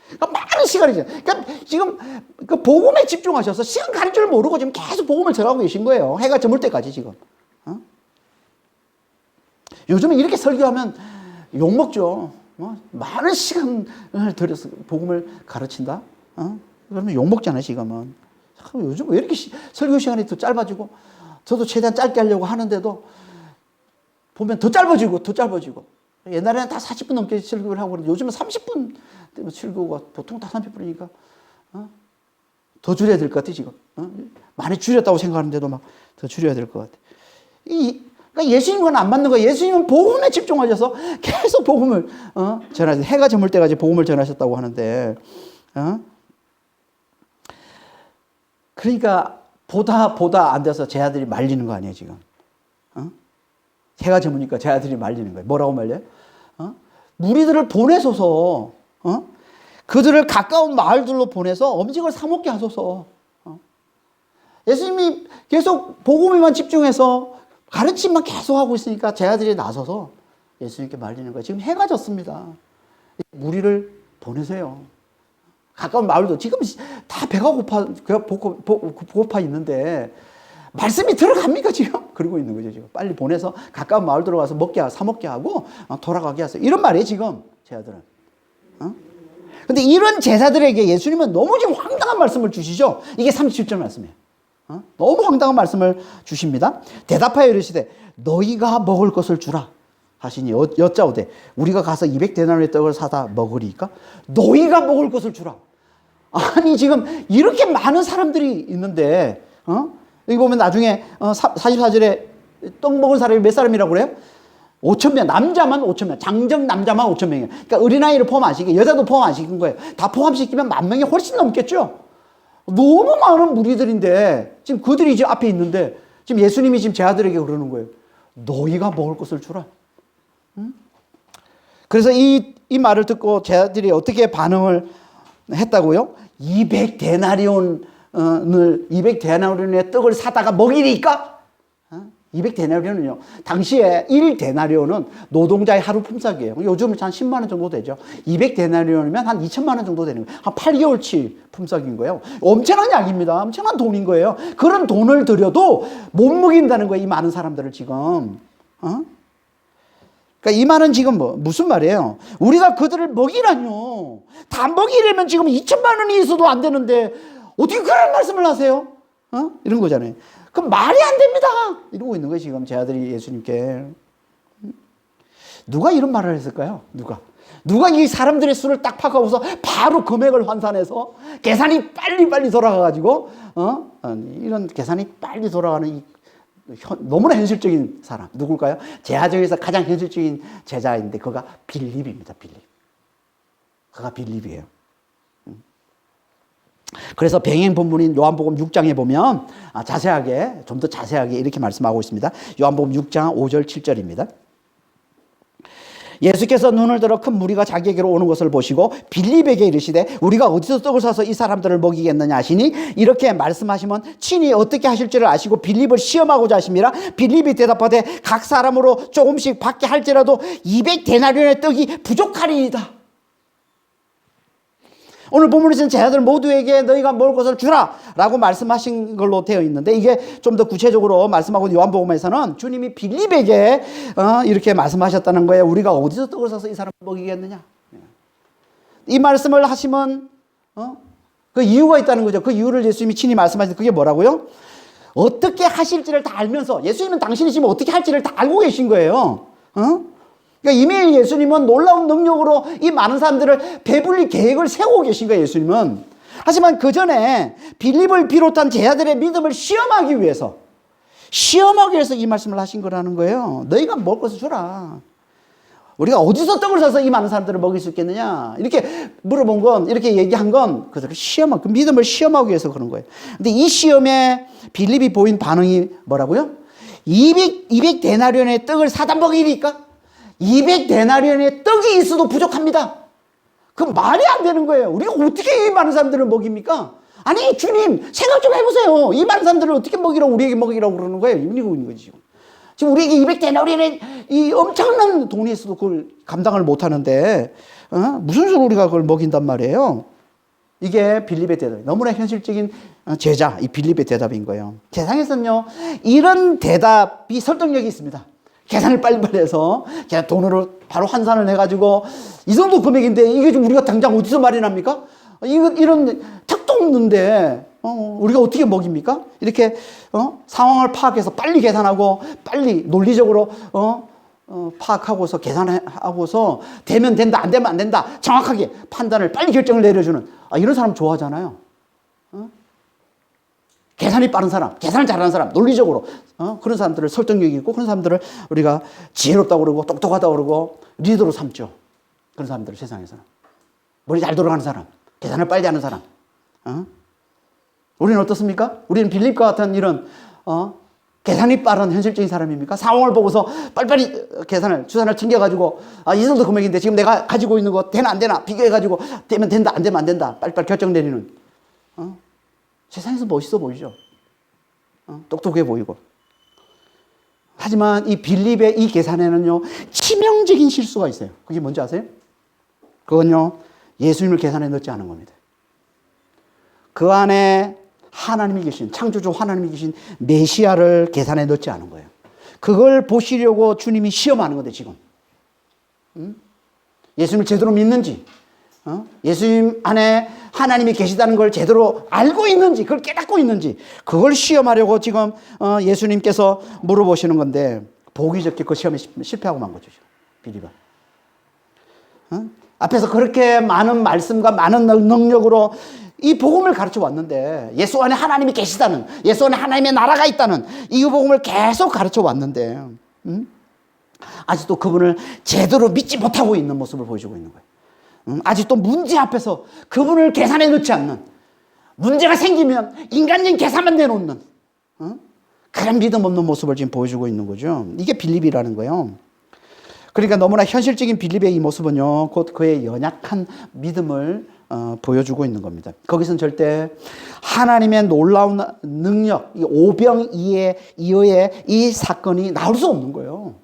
그러니까 많은 시간이 지나. 그러니까 지금 그 복음에 집중하셔서 시간 가는 줄 모르고 지금 계속 복음을 전하고 계신 거예요. 해가 저물 때까지 지금. 요즘에 이렇게 설교하면 욕먹죠. 많은 시간을 들여서 복음을 가르친다? 그러면 욕먹잖아요, 지금은. 요즘 왜 이렇게 설교 시간이 더 짧아지고, 저도 최대한 짧게 하려고 하는데도, 보면 더 짧아지고. 옛날에는 다 40분 넘게 설교를 하고, 요즘은 30분 설교가 보통 다 30분이니까, 더 줄여야 될 것 같아, 지금. 많이 줄였다고 생각하는데도 막 더 줄여야 될 것 같아. 그러니까 예수님과는 안 맞는 거예요. 예수님은 복음에 집중하셔서 계속 복음을 전하셨어요. 해가 저물 때까지 복음을 전하셨다고 하는데, 그러니까 보다 안 돼서 제 아들이 말리는 거 아니에요, 지금. 해가 저무니까 제 아들이 말리는 거예요. 뭐라고 말려요? 무리들을 보내소서, 그들을 가까운 마을들로 보내서 음식을 사 먹게 하소서. 예수님이 계속 복음에만 집중해서 가르침만 계속 하고 있으니까 제 아들이 나서서 예수님께 말리는 거예요. 지금 해가 졌습니다. 무리를 보내세요. 가까운 마을도 지금 다 배가 고파 있는데 말씀이 들어갑니까 지금? 그러고 있는 거죠 지금. 빨리 보내서 가까운 마을 들어가서 사 먹게 하고 돌아가게 하세요. 이런 말이에요 지금 제 아들은. 근데 이런 제자들에게 예수님은 너무 지금 황당한 말씀을 주시죠. 이게 37절 말씀이에요. 너무 황당한 말씀을 주십니다. 대답하여 이르시되 너희가 먹을 것을 주라 하시니 여짜오되 우리가 가서 200데나리의 떡을 사다 먹으리까? 너희가 먹을 것을 주라. 아니 지금 이렇게 많은 사람들이 있는데 여기 보면 나중에 44절에 떡 먹은 사람이 몇 사람이라고 그래요? 5,000명, 남자만 5,000명, 장정 남자만 5,000명이에요. 그러니까 어린아이를 포함 안 시키고 여자도 포함 안 시킨 거예요. 다 포함시키면 10,000명이 훨씬 넘겠죠. 너무 많은 무리들인데 지금 그들이 지금 앞에 있는데 지금 예수님이 지금 제 아들에게 그러는 거예요. 너희가 먹을 것을 주라. 그래서 이 말을 듣고 제 아들이 어떻게 반응을 했다고요? 200데나리온의 떡을 사다가 먹이니까? 200데나리온은요. 당시에 1데나리온은 노동자의 하루 품삯이에요. 요즘은 한 10만 원 정도 되죠. 200데나리온이면 한 2천만 원 정도 되는 거예요. 한 8개월치 품삯인 거예요. 엄청난 양입니다. 엄청난 돈인 거예요. 그런 돈을 들여도 못 먹인다는 거예요. 이 많은 사람들을 지금. 그러니까 이 말은 지금 무슨 말이에요? 우리가 그들을 먹이라뇨. 다 먹이려면 지금 2천만 원이 있어도 안 되는데 어떻게 그런 말씀을 하세요? 이런 거잖아요. 그럼 말이 안 됩니다. 이러고 있는 거예요, 지금 제 아들이 예수님께. 누가 이런 말을 했을까요? 누가 이 사람들의 수를 딱 파악하고서 바로 금액을 환산해서 계산이 빨리 돌아가가지고, 이런 계산이 빨리 돌아가는 너무나 현실적인 사람. 누굴까요? 제자 중에서 가장 현실적인 제자인데, 그가 빌립입니다, 빌립. 그가 빌립이에요. 그래서 병행 본문인 요한복음 6장에 보면 좀 더 자세하게 이렇게 말씀하고 있습니다. 요한복음 6장 5절 7절입니다. 예수께서 눈을 들어 큰 무리가 자기에게로 오는 것을 보시고 빌립에게 이르시되 우리가 어디서 떡을 사서 이 사람들을 먹이겠느냐 하시니 이렇게 말씀하시면 친히 어떻게 하실 줄을 아시고 빌립을 시험하고자 하심이라. 빌립이 대답하되 각 사람으로 조금씩 받게 할지라도 200데나리온의 떡이 부족하리이다. 오늘 본문에서는 제자들 모두에게 너희가 먹을 것을 주라 라고 말씀하신 걸로 되어 있는데, 이게 좀 더 구체적으로 말씀하고 있는 요한복음에서는 주님이 빌립에게 이렇게 말씀하셨다는 거예요. 우리가 어디서 떡을 사서 이 사람을 먹이겠느냐. 이 말씀을 하시면 그 이유가 있다는 거죠. 그 이유를 예수님이 친히 말씀하시는데 그게 뭐라고요? 어떻게 하실지를 다 알면서 예수님은 당신이 지금 어떻게 할지를 다 알고 계신 거예요. 그러니까 이미 예수님은 놀라운 능력으로 이 많은 사람들을 배불리 계획을 세우고 계신 거예요. 예수님은. 하지만 그 전에 빌립을 비롯한 제자들의 믿음을 시험하기 위해서 이 말씀을 하신 거라는 거예요. 너희가 먹을 것을 주라. 우리가 어디서 떡을 사서 이 많은 사람들을 먹일 수 있겠느냐? 이렇게 물어본 건, 이렇게 얘기한 건 그들을 그 믿음을 시험하기 위해서 그런 거예요. 근데 이 시험에 빌립이 보인 반응이 뭐라고요? 200데나리온의 떡을 사다 먹이니까 200데나리온의 떡이 있어도 부족합니다. 그 말이 안 되는 거예요. 우리가 어떻게 이 많은 사람들을 먹입니까? 아니, 주님, 생각 좀 해보세요. 이 많은 사람들을 어떻게 먹이라고 우리에게 먹이라고 그러는 거예요. 이러고 있는 거지. 지금 우리에게 200데나리온의 이 엄청난 돈이 있어도 그걸 감당을 못 하는데, 무슨 수로 우리가 그걸 먹인단 말이에요. 이게 빌립의 대답이에요. 너무나 현실적인 제자, 이 빌립의 대답인 거예요. 세상에서는요, 이런 대답이 설득력이 있습니다. 계산을 빨리빨리 해서 그냥 돈으로 바로 환산을 해가지고 이 정도 금액인데 이게 좀 우리가 당장 어디서 마련합니까? 이런 택도 없는데 우리가 어떻게 먹입니까? 이렇게 상황을 파악해서 빨리 계산하고 빨리 논리적으로 파악하고서 계산하고서 되면 된다, 안 되면 안 된다, 정확하게 판단을 빨리 결정을 내려주는 이런 사람 좋아하잖아요. 계산이 빠른 사람, 계산을 잘하는 사람, 논리적으로 그런 사람들을 설득력이 있고 그런 사람들을 우리가 지혜롭다고 그러고 똑똑하다고 그러고 리더로 삼죠. 그런 사람들 세상에서는. 머리 잘 돌아가는 사람, 계산을 빨리 하는 사람. 우리는 어떻습니까? 우리는 빌립과 같은 이런 계산이 빠른 현실적인 사람입니까? 상황을 보고서 빨리빨리 주산을 챙겨가지고 이 정도 금액인데 지금 내가 가지고 있는 거 되나 안 되나 비교해가지고 되면 된다, 안 되면 안 된다 빨리빨리 결정 내리는 세상에서 멋있어 보이죠. 똑똑해 보이고. 하지만 이 빌립의 이 계산에는요, 치명적인 실수가 있어요. 그게 뭔지 아세요? 그건요, 예수님을 계산에 넣지 않은 겁니다. 그 안에 하나님이 계신, 창조주 하나님이 계신 메시아를 계산에 넣지 않은 거예요. 그걸 보시려고 주님이 시험하는 건데, 지금. 예수님을 제대로 믿는지, 예수님 안에 하나님이 계시다는 걸 제대로 알고 있는지, 그걸 깨닫고 있는지, 그걸 시험하려고 지금 예수님께서 물어보시는 건데, 보기 좋게 그 시험에 실패하고 만 거죠, 빌립은. 앞에서 그렇게 많은 말씀과 많은 능력으로 이 복음을 가르쳐 왔는데, 예수 안에 하나님이 계시다는, 예수 안에 하나님의 나라가 있다는 이 복음을 계속 가르쳐 왔는데, 아직도 그분을 제대로 믿지 못하고 있는 모습을 보여주고 있는 거예요. 아직도 문제 앞에서 그분을 계산에 넣지 않는, 문제가 생기면 인간적인 계산만 내놓는 그런 믿음 없는 모습을 지금 보여주고 있는 거죠. 이게 빌립이라는 거예요. 그러니까 너무나 현실적인 빌립의 이 모습은요, 곧 그의 연약한 믿음을 보여주고 있는 겁니다. 거기서는 절대 하나님의 놀라운 능력, 이 오병이어의 이 사건이 나올 수 없는 거예요.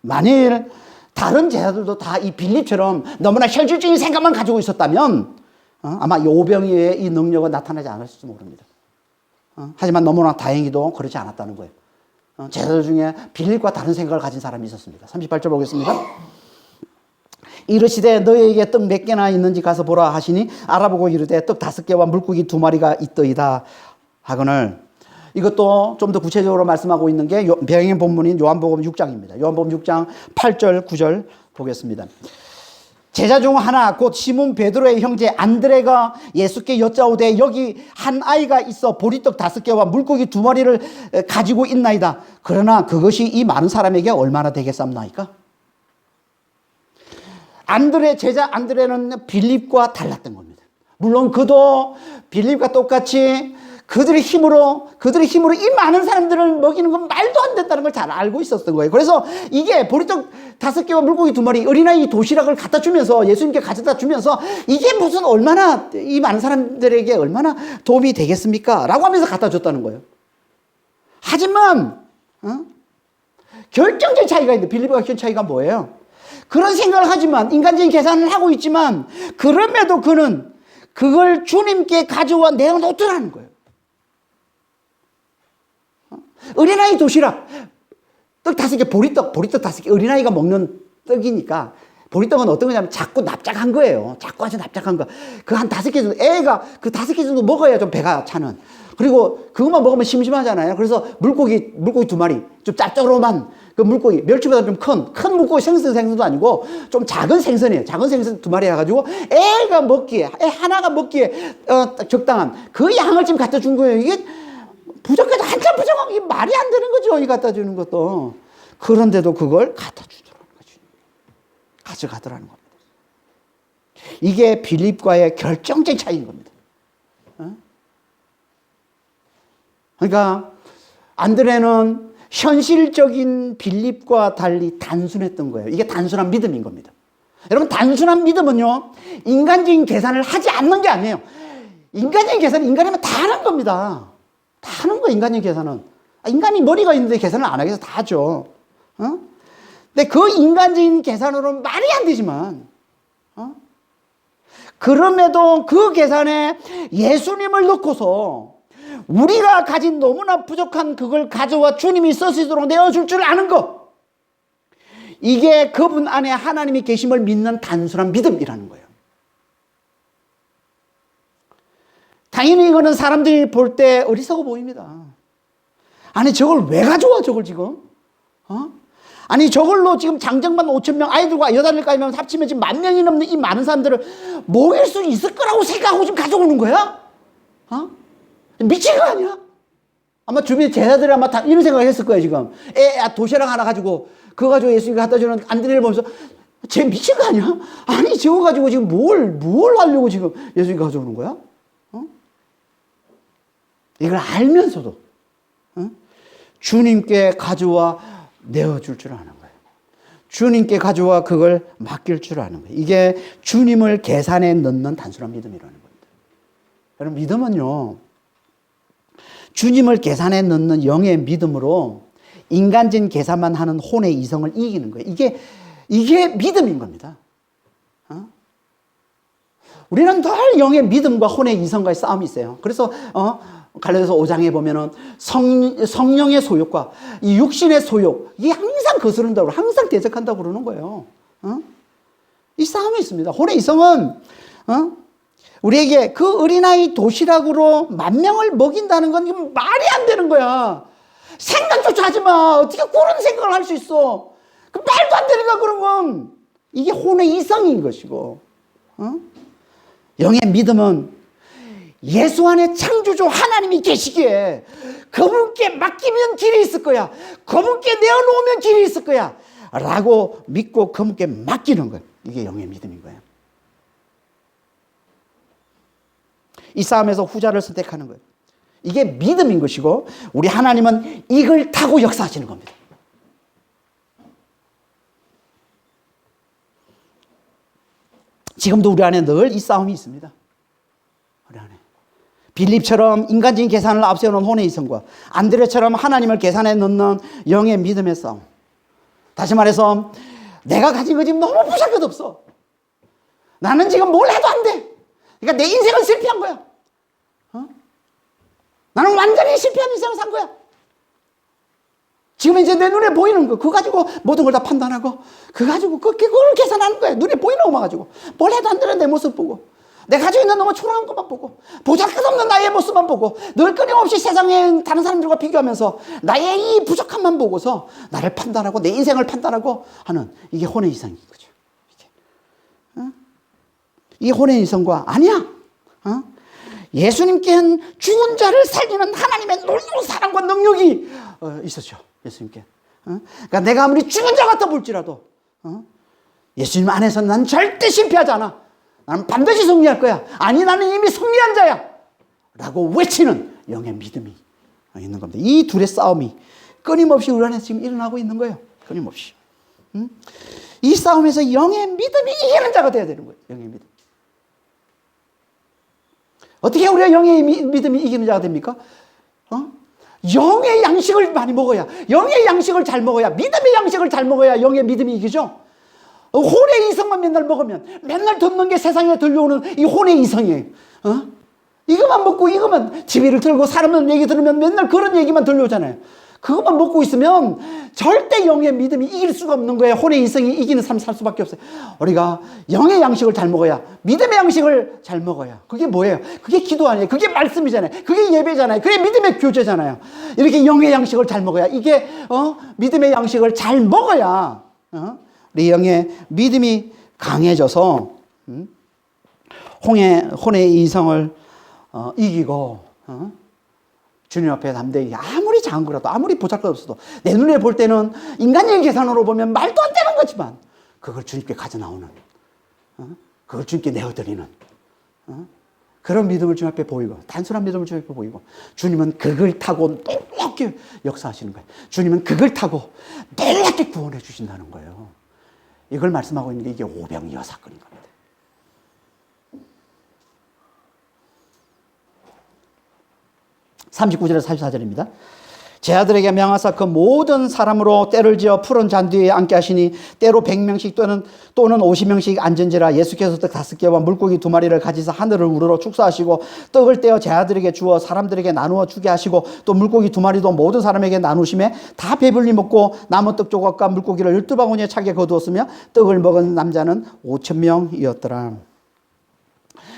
만일 다른 제자들도 다 이 빌립처럼 너무나 현실적인 생각만 가지고 있었다면 아마 이 오병이어의 이 능력은 나타나지 않았을지 모릅니다. 하지만 너무나 다행히도 그렇지 않았다는 거예요. 제자들 중에 빌립과 다른 생각을 가진 사람이 있었습니다. 38절 보겠습니다. 이르시되 너희에게 떡 몇 개나 있는지 가서 보라 하시니 알아보고 이르되 떡 5개와 물고기 2마리가 있더이다 하거늘. 이것도 좀 더 구체적으로 말씀하고 있는 게 병행 본문인 요한복음 6장입니다. 요한복음 6장 8절 9절 보겠습니다. 제자 중 하나 곧 시몬 베드로의 형제 안드레가 예수께 여짜오되 여기 한 아이가 있어 보리떡 5개와 물고기 2마리를 가지고 있나이다. 그러나 그것이 이 많은 사람에게 얼마나 되겠습니까? 제자 안드레는 빌립과 달랐던 겁니다. 물론 그도 빌립과 똑같이 그들의 힘으로 이 많은 사람들을 먹이는 건 말도 안 된다는 걸 잘 알고 있었던 거예요. 그래서 이게 보리떡 5개와 물고기 2마리, 어린아이 도시락을 갖다 주면서, 예수님께 가져다 주면서 이게 무슨 얼마나 이 많은 사람들에게 얼마나 도움이 되겠습니까? 라고 하면서 갖다 줬다는 거예요. 하지만 결정적인 차이가 있는데, 빌립과 결정적인 차이가 뭐예요? 그런 생각을 하지만, 인간적인 계산을 하고 있지만, 그럼에도 그는 그걸 주님께 가져와 내어놓더라는 거예요. 어린아이 도시락, 떡 5개, 보리떡 5개, 어린아이가 먹는 떡이니까 보리떡은 어떤 거냐면 자꾸 납작한 거예요. 자꾸 아주 납작한 거. 그 한 5개 정도, 애가 그 5개 정도 먹어야 좀 배가 차는. 그리고 그것만 먹으면 심심하잖아요. 그래서 물고기 2마리, 좀 짭조름한 그 물고기, 멸치보다 좀 큰 물고기 생선도 아니고 좀 작은 생선이에요. 작은 생선 2마리 해가지고 애가 먹기에, 애 하나가 먹기에 적당한 그 양을 지금 갖다 준 거예요. 이게 부족해도 한참 부족한 게 말이 안 되는 거죠. 이 갖다 주는 것도. 그런데도 그걸 갖다 주더라는 거지. 가져가더라는 겁니다. 이게 빌립과의 결정적 차이인 겁니다. 그러니까 안드레는 현실적인 빌립과 달리 단순했던 거예요. 이게 단순한 믿음인 겁니다. 여러분, 단순한 믿음은요, 인간적인 계산을 하지 않는 게 아니에요. 인간적인 계산은 인간이면 다 하는 겁니다. 다 하는 거예요, 인간적인 계산은. 인간이 머리가 있는데 계산을 안 하겠어, 다 하죠. 근데 그 인간적인 계산으로는 말이 안 되지만, 그럼에도 그 계산에 예수님을 넣고서 우리가 가진 너무나 부족한 그걸 가져와 주님이 쓰시도록 내어줄 줄 아는 것. 이게 그분 안에 하나님이 계심을 믿는 단순한 믿음이라는 거예요. 당연히 이거는 사람들이 볼 때 어리석어 보입니다. 아니, 저걸 왜 가져와, 저걸 지금? 아니, 저걸로 지금 장정만 5,000명 아이들과 여자들 까지면 합치면 지금 10,000명이 넘는 이 많은 사람들을 먹일 수 있을 거라고 생각하고 지금 가져오는 거야? 미친 거 아니야? 아마 주변 제자들이 아마 다 이런 생각을 했을 거예요, 지금. 도시락 하나 가지고, 그거 가지고 예수님이 갖다 주는 안드레를 보면서, 쟤 미친 거 아니야? 아니, 저거 가지고 지금 뭘 하려고 지금 예수님이 가져오는 거야? 이걸 알면서도, 주님께 가져와 내어줄 줄 아는 거예요. 주님께 가져와 그걸 맡길 줄 아는 거예요. 이게 주님을 계산에 넣는 단순한 믿음이라는 겁니다. 여러분, 믿음은요, 주님을 계산에 넣는 영의 믿음으로 인간적인 계산만 하는 혼의 이성을 이기는 거예요. 이게 믿음인 겁니다. 우리는 늘 영의 믿음과 혼의 이성과의 싸움이 있어요. 그래서 갈라디아서 5장에 보면은 성령의 소욕과 이 육신의 소욕, 이게 항상 거스른다고, 항상 대적한다고 그러는 거예요. 이 싸움이 있습니다. 혼의 이성은 우리에게 그 어린아이 도시락으로 10,000명을 먹인다는 건 말이 안 되는 거야. 생각조차 하지 마. 어떻게 그런 생각을 할 수 있어? 그 말도 안 되는 거야, 그런 건. 이게 혼의 이성인 것이고. 영의 믿음은 예수 안에 창조주 하나님이 계시기에 그분께 맡기면 길이 있을 거야. 그분께 내어놓으면 길이 있을 거야. 라고 믿고 그분께 맡기는 거예요. 이게 영의 믿음인 거예요. 이 싸움에서 후자를 선택하는 거예요. 이게 믿음인 것이고, 우리 하나님은 이걸 타고 역사하시는 겁니다. 지금도 우리 안에 늘 이 싸움이 있습니다. 우리 안에. 빌립처럼 인간적인 계산을 앞세우는 혼의 이성과 안드레처럼 하나님을 계산에 넣는 영의 믿음의 싸움. 다시 말해서 내가 가진 거 지금 너무 부족한 것 없어. 나는 지금 뭘 해도 안 돼. 그러니까 내 인생은 실패한 거야. 나는 완전히 실패한 인생을 산 거야. 지금 이제 내 눈에 보이는 거, 그거 가지고 모든 걸 다 판단하고, 그거 가지고 그걸 계산하는 거야. 눈에 보이는 것만 가지고. 뭘 해도 안 되는 내 모습 보고, 내가 가지고 있는 너무 초라한 것만 보고, 보잘것없는 나의 모습만 보고, 늘 끊임없이 세상에 다른 사람들과 비교하면서 나의 이 부족함만 보고서 나를 판단하고 내 인생을 판단하고 하는, 이게 혼의 이성인 거죠. 이 혼의 이성과 아니야. 예수님께는 죽은 자를 살리는 하나님의 놀라운 사랑과 능력이 있었죠. 예수님께. 그러니까 내가 아무리 죽은 자 같아 볼지라도 예수님 안에서 난 절대 실패하지 않아. 나는 반드시 승리할 거야. 아니, 나는 이미 승리한 자야. 라고 외치는 영의 믿음이 있는 겁니다. 이 둘의 싸움이 끊임없이 우리 안에 지금 일어나고 있는 거예요. 끊임없이. 이 싸움에서 영의 믿음이 이기는 자가 돼야 되는 거예요. 영의 믿음. 어떻게 우리가 영의 믿음이 이기는 자가 됩니까? 영의 양식을 많이 먹어야, 영의 양식을 잘 먹어야, 믿음의 양식을 잘 먹어야 영의 믿음이 이기죠. 혼의 이성만 맨날 먹으면 맨날 듣는 게 세상에 들려오는 이 혼의 이성이에요. 이것만 먹고 이것만 지혜를 들고 사람들 얘기 들으면 맨날 그런 얘기만 들려오잖아요. 그것만 먹고 있으면 절대 영의 믿음이 이길 수가 없는 거예요. 혼의 이성이 이기는 삶 살 수밖에 없어요. 우리가 영의 양식을 잘 먹어야, 믿음의 양식을 잘 먹어야. 그게 뭐예요? 그게 기도 아니에요. 그게 말씀이잖아요. 그게 예배잖아요. 그게 믿음의 교제잖아요. 이렇게 영의 양식을 잘 먹어야, 이게 믿음의 양식을 잘 먹어야 우리 영의 믿음이 강해져서 혼의 이성을 이기고 주님 앞에 담대히, 아무리 작은 거라도, 아무리 보잘것없어도, 내 눈에 볼 때는 인간적인 계산으로 보면 말도 안 되는 거지만 그걸 주님께 가져 나오는, 그걸 주님께 내어드리는 그런 믿음을 주님 앞에 보이고, 단순한 믿음을 주님 앞에 보이고, 주님은 그걸 타고 놀랍게 역사하시는 거예요. 주님은 그걸 타고 놀랍게 구원해 주신다는 거예요. 이걸 말씀하고 있는 게 이게 오병이어 사건인 겁니다. 39절에서 44절입니다. 제 아들에게 명하사 그 모든 사람으로 때를 지어 푸른 잔 뒤에 앉게 하시니 때로 100명씩 또는 50명씩 앉은지라. 예수께서 떡 5개와 물고기 2마리를 가지사 하늘을 우러러 축사하시고 떡을 떼어 제 아들에게 주어 사람들에게 나누어 주게 하시고 또 물고기 2마리도 모든 사람에게 나누심에 다 배불리 먹고 남은 떡 조각과 물고기를 12바구니에 차게 거두었으며 떡을 먹은 남자는 5,000명이었더라.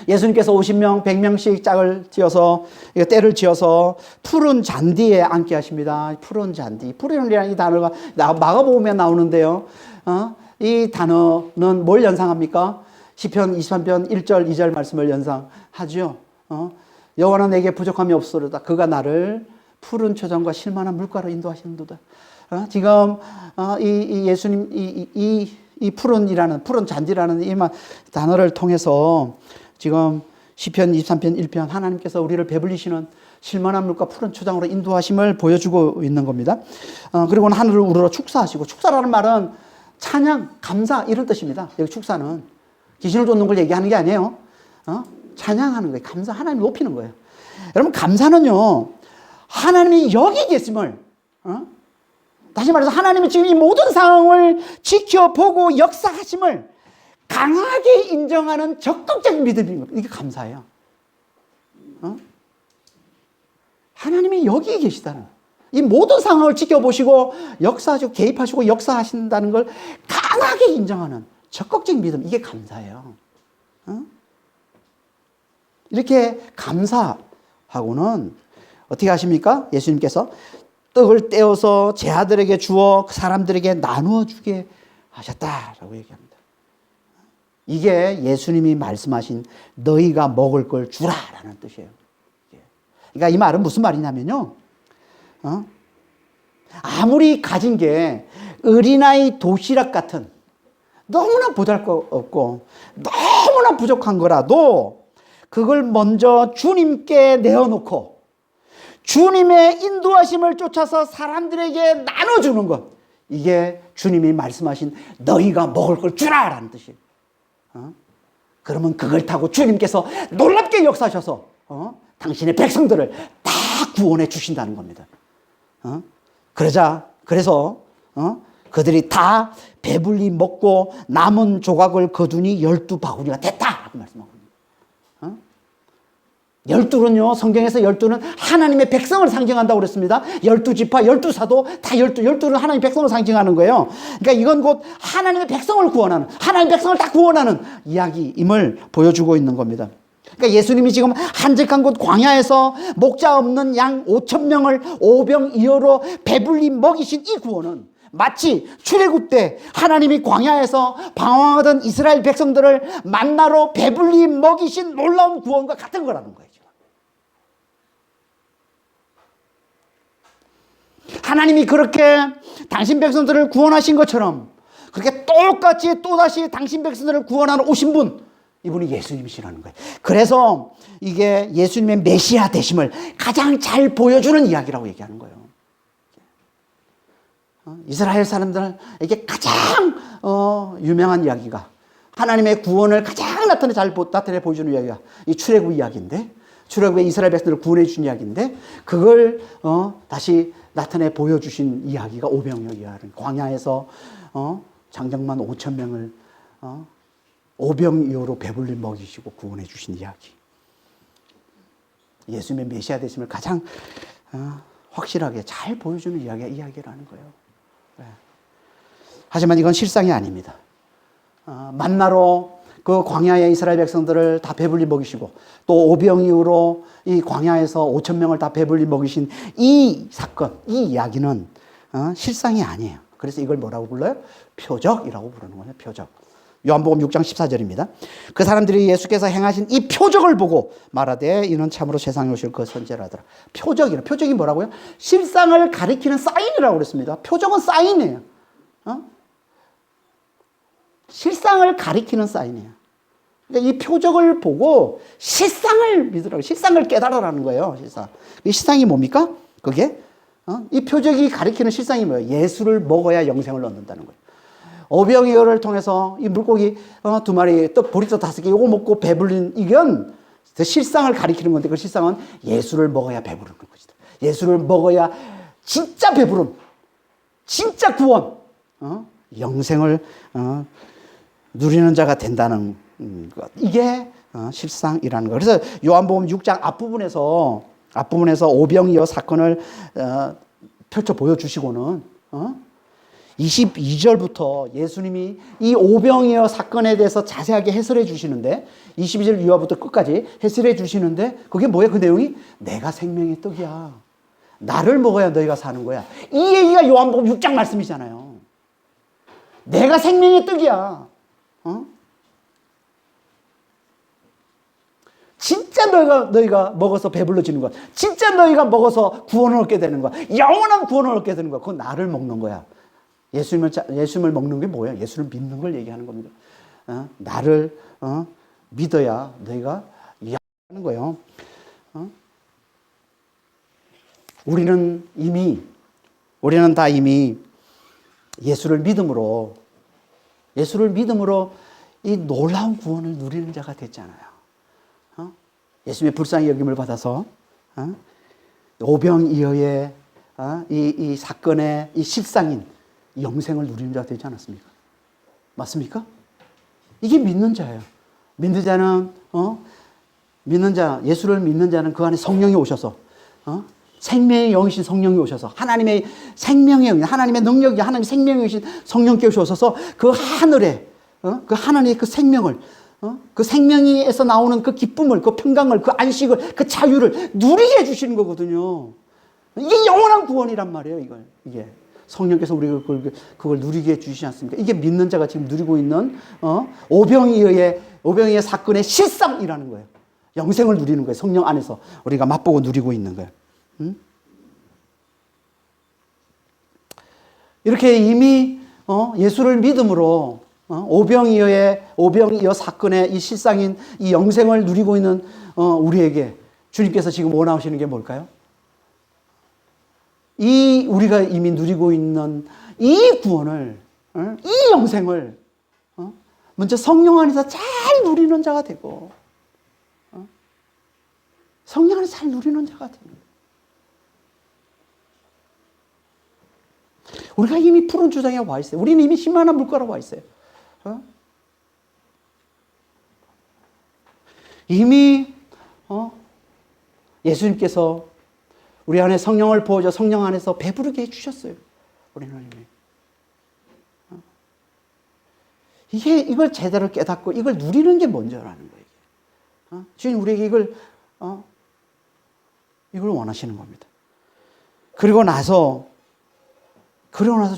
예수님께서 50명, 100명씩 짝을 지어서, 때를 지어서 푸른 잔디에 앉게 하십니다. 푸른 잔디. 푸른이라는 이 단어가 마가복음에 나오는데요. 이 단어는 뭘 연상합니까? 시편 23편 1절, 2절 말씀을 연상하죠. 여호와는 내게 부족함이 없으리로다. 그가 나를 푸른 초장과 쉴만한 물가로 인도하시는도다. 지금 이 예수님 이 푸른 잔디라는 이 단어를 통해서 지금 시편 23편 1편 하나님께서 우리를 배불리시는 쉴만한 물과 푸른 초장으로 인도하심을 보여주고 있는 겁니다. 그리고 하늘을 우러러 축사하시고, 축사라는 말은 찬양, 감사 이런 뜻입니다. 여기 축사는 귀신을 쫓는 걸 얘기하는 게 아니에요. 찬양하는 거예요. 감사, 하나님 높이는 거예요. 여러분, 감사는요, 하나님이 여기 계심을, 다시 말해서 하나님이 지금 이 모든 상황을 지켜보고 역사하심을 강하게 인정하는 적극적인 믿음인 겁니다. 이게 감사예요. 하나님이 여기 계시다는, 이 모든 상황을 지켜보시고 역사하시고 개입하시고 역사하신다는 걸 강하게 인정하는 적극적인 믿음, 이게 감사예요. 이렇게 감사하고는 어떻게 하십니까? 예수님께서 떡을 떼어서 제 아들에게 주어 사람들에게 나누어 주게 하셨다라고 얘기합니다. 이게 예수님이 말씀하신 너희가 먹을 걸 주라라는 뜻이에요. 그러니까 이 말은 무슨 말이냐면요, 아무리 가진 게 어린아이 도시락 같은 너무나 보잘것없고 너무나 부족한 거라도 그걸 먼저 주님께 내어놓고 주님의 인도하심을 쫓아서 사람들에게 나눠주는 것, 이게 주님이 말씀하신 너희가 먹을 걸 주라라는 뜻이에요. 그러면 그걸 타고 주님께서 놀랍게 역사하셔서 당신의 백성들을 다 구원해 주신다는 겁니다. 그래서 그들이 다 배불리 먹고 남은 조각을 거두니 12바구니가 됐다라고 말씀하고 있습니다. 12는요, 성경에서 12는 하나님의 백성을 상징한다고 그랬습니다. 12지파, 12사도 다 12는 하나님의 백성을 상징하는 거예요. 그러니까 이건 곧 하나님의 백성을 구원하는, 하나님의 백성을 다 구원하는 이야기임을 보여주고 있는 겁니다. 그러니까 예수님이 지금 한적한 곳 광야에서 목자 없는 양 5,000명을 오병이어로 배불리 먹이신 이 구원은 마치 출애굽 때 하나님이 광야에서 방황하던 이스라엘 백성들을 만나로 배불리 먹이신 놀라운 구원과 같은 거라는 거예요. 하나님이 그렇게 당신 백성들을 구원하신 것처럼 그렇게 똑같이 또다시 당신 백성들을 구원하러 오신 분, 이분이 예수님이시라는 거예요. 그래서 이게 예수님의 메시아 되심을 가장 잘 보여주는 이야기라고 얘기하는 거예요. 이스라엘 사람들에게 가장 유명한 이야기가, 하나님의 구원을 가장 나타내 보여주는 이야기가 이 출애굽 이야기인데, 출애굽에 이스라엘 백성들을 구원해 주신 이야기인데, 그걸 다시 나타내 보여주신 이야기가 오병이어, 광야에서 장정만 5,000명을 오병이어로 배불리 먹이시고 구원해 주신 이야기. 예수님의 메시아 되심을 가장 확실하게 잘 보여주는 이야기라는 거예요. 네. 하지만 이건 실상이 아닙니다. 만나로 그 광야의 이스라엘 백성들을 다 배불리 먹이시고 또 오병이어로 이 광야에서 5천 명을 다 배불리 먹이신 이 사건, 이 이야기는 실상이 아니에요. 그래서 이걸 뭐라고 불러요? 표적이라고 부르는 거예요. 표적. 요한복음 6장 14절입니다. 그 사람들이 예수께서 행하신 이 표적을 보고 말하되 이는 참으로 세상에 오실 그 선지자라더라. 표적이 뭐라고요? 실상을 가리키는 사인이라고 그랬습니다. 표적은 사인이에요. 실상을 가리키는 사인이에요. 그러니까 이 표적을 보고 실상을 믿으라고, 실상을 깨달으라는 거예요. 실상. 이 실상이 뭡니까? 그게 이 표적이 가리키는 실상이 뭐예요? 예수를 먹어야 영생을 얻는다는 거예요. 오병이어를 통해서 이 물고기 2마리, 또 보리떡 5개 이거 먹고 배불린 이건 그 실상을 가리키는 건데 그 실상은 예수를 먹어야 배부르는 것이다. 예수를 먹어야 진짜 배부름, 진짜 구원, 영생을 누리는 자가 된다는 것. 이게 실상이라는 거. 그래서 요한복음 6장 앞부분에서 오병이어 사건을 펼쳐 보여주시고는 22절부터 예수님이 이 오병이어 사건에 대해서 자세하게 해설해 주시는데 22절 이하부터 끝까지 해설해 주시는데 그게 뭐예요? 그 내용이 내가 생명의 떡이야. 나를 먹어야 너희가 사는 거야. 이 얘기가 요한복음 6장 말씀이잖아요. 내가 생명의 떡이야. 진짜 너희가 먹어서 배불러지는 거야. 진짜 너희가 먹어서 구원을 얻게 되는 거야. 영원한 구원을 얻게 되는 거야. 그건 나를 먹는 거야. 예수님을 먹는 게 뭐야? 예수를 믿는 걸 얘기하는 겁니다. 나를 믿어야 너희가 하는 거예요. 우리는 다 이미 예수를 믿음으로 이 놀라운 구원을 누리는 자가 됐잖아요. 예수님의 불쌍히 여김을 받아서 오병이어의 이 사건의 이 실상인 영생을 누리는 자가 되지 않았습니까? 맞습니까? 이게 믿는 자예요. 믿는 자, 예수를 믿는 자는 그 안에 성령이 오셔서 생명의 영이신 성령이 오셔서 하나님의 생명의 영, 하나님의 능력이 하나님의 생명이신 성령께서 오셔서 그 하늘에 그 하나님의 그 생명을 그 생명에서 나오는 그 기쁨을, 그 평강을, 그 안식을, 그 자유를 누리게 해주시는 거거든요. 이게 영원한 구원이란 말이에요. 이게 성령께서 우리가 그걸 누리게 해주시지 않습니까? 이게 믿는 자가 지금 누리고 있는 오병이어의 사건의 실상이라는 거예요. 영생을 누리는 거예요. 성령 안에서 우리가 맛보고 누리고 있는 거예요. 이렇게 이미 예수를 믿음으로 오병이어 사건의 이 실상인 이 영생을 누리고 있는 우리에게 주님께서 지금 원하시는 게 뭘까요? 우리가 이미 누리고 있는 이 구원을, 이 영생을 먼저 성령 안에서 잘 누리는 자가 되고 성령 안에서 잘 누리는 자가 되는 거예요. 우리가 이미 푸른 주장에 와 있어요. 우리는 이미 희망한 물가로 와 있어요. 이미 예수님께서 우리 안에 성령을 부어줘 성령 안에서 배부르게 해주셨어요. 우리는 이미 이걸 제대로 깨닫고 이걸 누리는 게 먼저라는 거예요. 주님 우리에게 이걸 원하시는 겁니다. 그리고 나서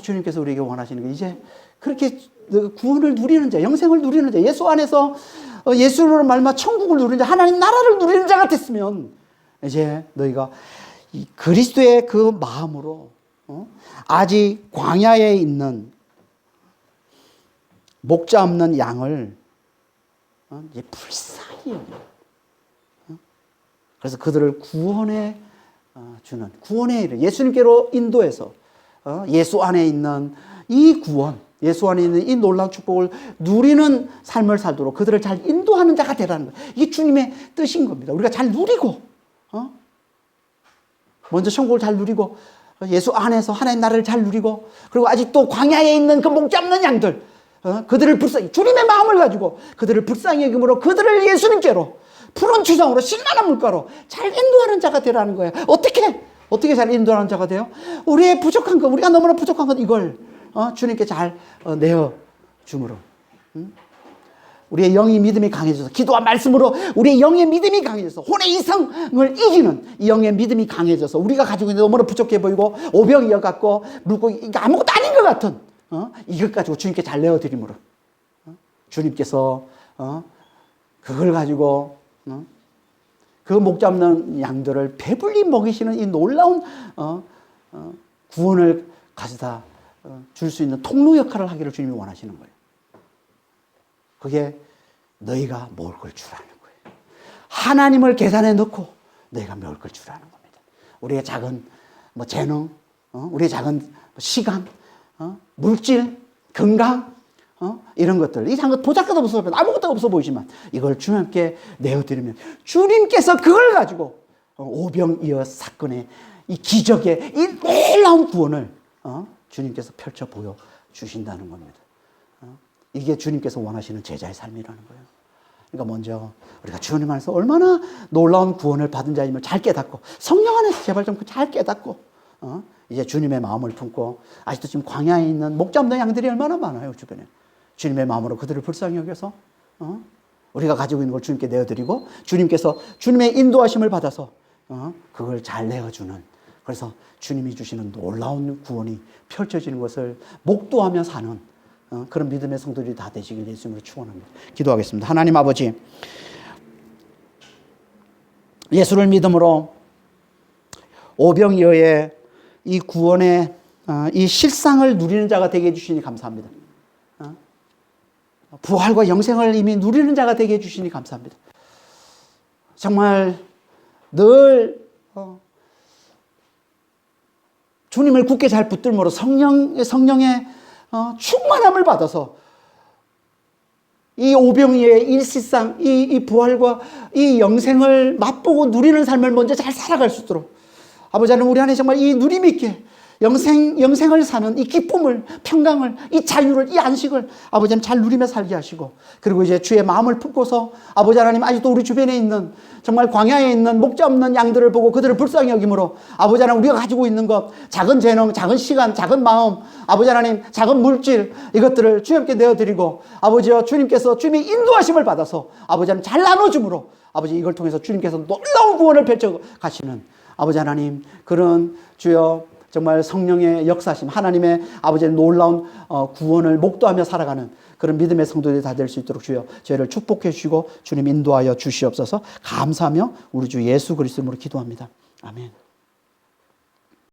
주님께서 우리에게 원하시는 게 이제 그렇게 구원을 누리는 자, 영생을 누리는 자, 예수 안에서 예수로 말미암아 천국을 누리는 자, 하나님 나라를 누리는 자가 됐으면 이제 너희가 이 그리스도의 그 마음으로 아직 광야에 있는 목자 없는 양을 이제 불쌍히 여겨. 그래서 그들을 구원해 주는 구원의 일을 예수님께로 인도해서 예수 안에 있는 이 구원, 예수 안에 있는 이 놀라운 축복을 누리는 삶을 살도록 그들을 잘 인도하는 자가 되라는 거예요. 이게 주님의 뜻인 겁니다. 우리가 잘 누리고 먼저 천국을 잘 누리고 예수 안에서 하나님 나라를 잘 누리고 그리고 아직도 광야에 있는 그 목 잡는 양들 그들을 불쌍히 주님의 마음을 가지고 그들을 불쌍히 여김으로 그들을 예수님께로 푸른 주상으로 신만한 물가로 잘 인도하는 자가 되라는 거예요. 어떻게? 어떻게 잘 인도하는 자가 돼요? 우리의 부족한 것, 우리가 너무나 부족한 것 이걸 주님께 잘 내어 줌으로. 우리의 영의 믿음이 강해져서 기도와 말씀으로 우리의 영의 믿음이 강해져서 혼의 이성을 이기는 이 영의 믿음이 강해져서 우리가 가지고 있는 너무나 부족해 보이고 오병이어 같고 물고기 아무것도 아닌 것 같은 이것 가지고 주님께 잘 내어드림으로 주님께서 그걸 가지고 그 목 잡는 양들을 배불리 먹이시는 이 놀라운 구원을 가져다 줄 수 있는 통로 역할을 하기를 주님이 원하시는 거예요. 그게 너희가 먹을 걸 주라는 거예요. 하나님을 계산에 넣고 너희가 먹을 걸 주라는 겁니다. 우리의 작은 재능, 우리의 작은 시간, 물질, 건강, 이런 것들, 이 작은 것 보잘것없어 보이면 아무것도 없어 보이지만 이걸 주님께 내어드리면 주님께서 그걸 가지고 오병이어 사건의 이 기적의 이 놀라운 구원을 주님께서 펼쳐 보여주신다는 겁니다. 이게 주님께서 원하시는 제자의 삶이라는 거예요. 그러니까 먼저 우리가 주님 안에서 얼마나 놀라운 구원을 받은 자임을 잘 깨닫고 성령 안에서 제발 좀 잘 깨닫고 이제 주님의 마음을 품고 아직도 지금 광야에 있는 목 잡는 양들이 얼마나 많아요 주변에. 주님의 마음으로 그들을 불쌍히 여겨서 우리가 가지고 있는 걸 주님께 내어드리고 주님께서 주님의 인도하심을 받아서 그걸 잘 내어주는, 그래서 주님이 주시는 놀라운 구원이 펼쳐지는 것을 목도하며 사는 그런 믿음의 성도들이 다 되시길 예수님으로 축원합니다. 기도하겠습니다. 하나님 아버지, 예수를 믿음으로 오병이어의 이 구원의 이 실상을 누리는 자가 되게 해주시니 감사합니다. 부활과 영생을 이미 누리는 자가 되게 해주시니 감사합니다. 정말 늘 주님을 굳게 잘 붙들므로 성령의 충만함을 받아서 이 오병이의 일시상 이 부활과 이 영생을 맛보고 누리는 삶을 먼저 잘 살아갈 수 있도록 아버지 하나님, 우리 안에 정말 이 누림 있게 영생을 사는 이 기쁨을, 평강을, 이 자유를, 이 안식을 아버지 하나님 잘 누리며 살게 하시고, 그리고 이제 주의 마음을 품고서 아버지 하나님 아직도 우리 주변에 있는 정말 광야에 있는 목자 없는 양들을 보고 그들을 불쌍히 여김으로 아버지 하나님 우리가 가지고 있는 것, 작은 재능, 작은 시간, 작은 마음, 아버지 하나님 작은 물질, 이것들을 주님께 내어드리고 아버지여 주님께서 주님의 인도하심을 받아서 아버지 하나님 잘 나눠줌으로 아버지 이걸 통해서 주님께서 놀라운 구원을 펼쳐 가시는 아버지 하나님, 그런 주여 정말 성령의 역사심, 하나님의 아버지의 놀라운 구원을 목도하며 살아가는 그런 믿음의 성도들이 다 될 수 있도록 주여 저희를 축복해 주시고 주님 인도하여 주시옵소서. 감사하며 우리 주 예수 그리스도 이름으로 기도합니다. 아멘.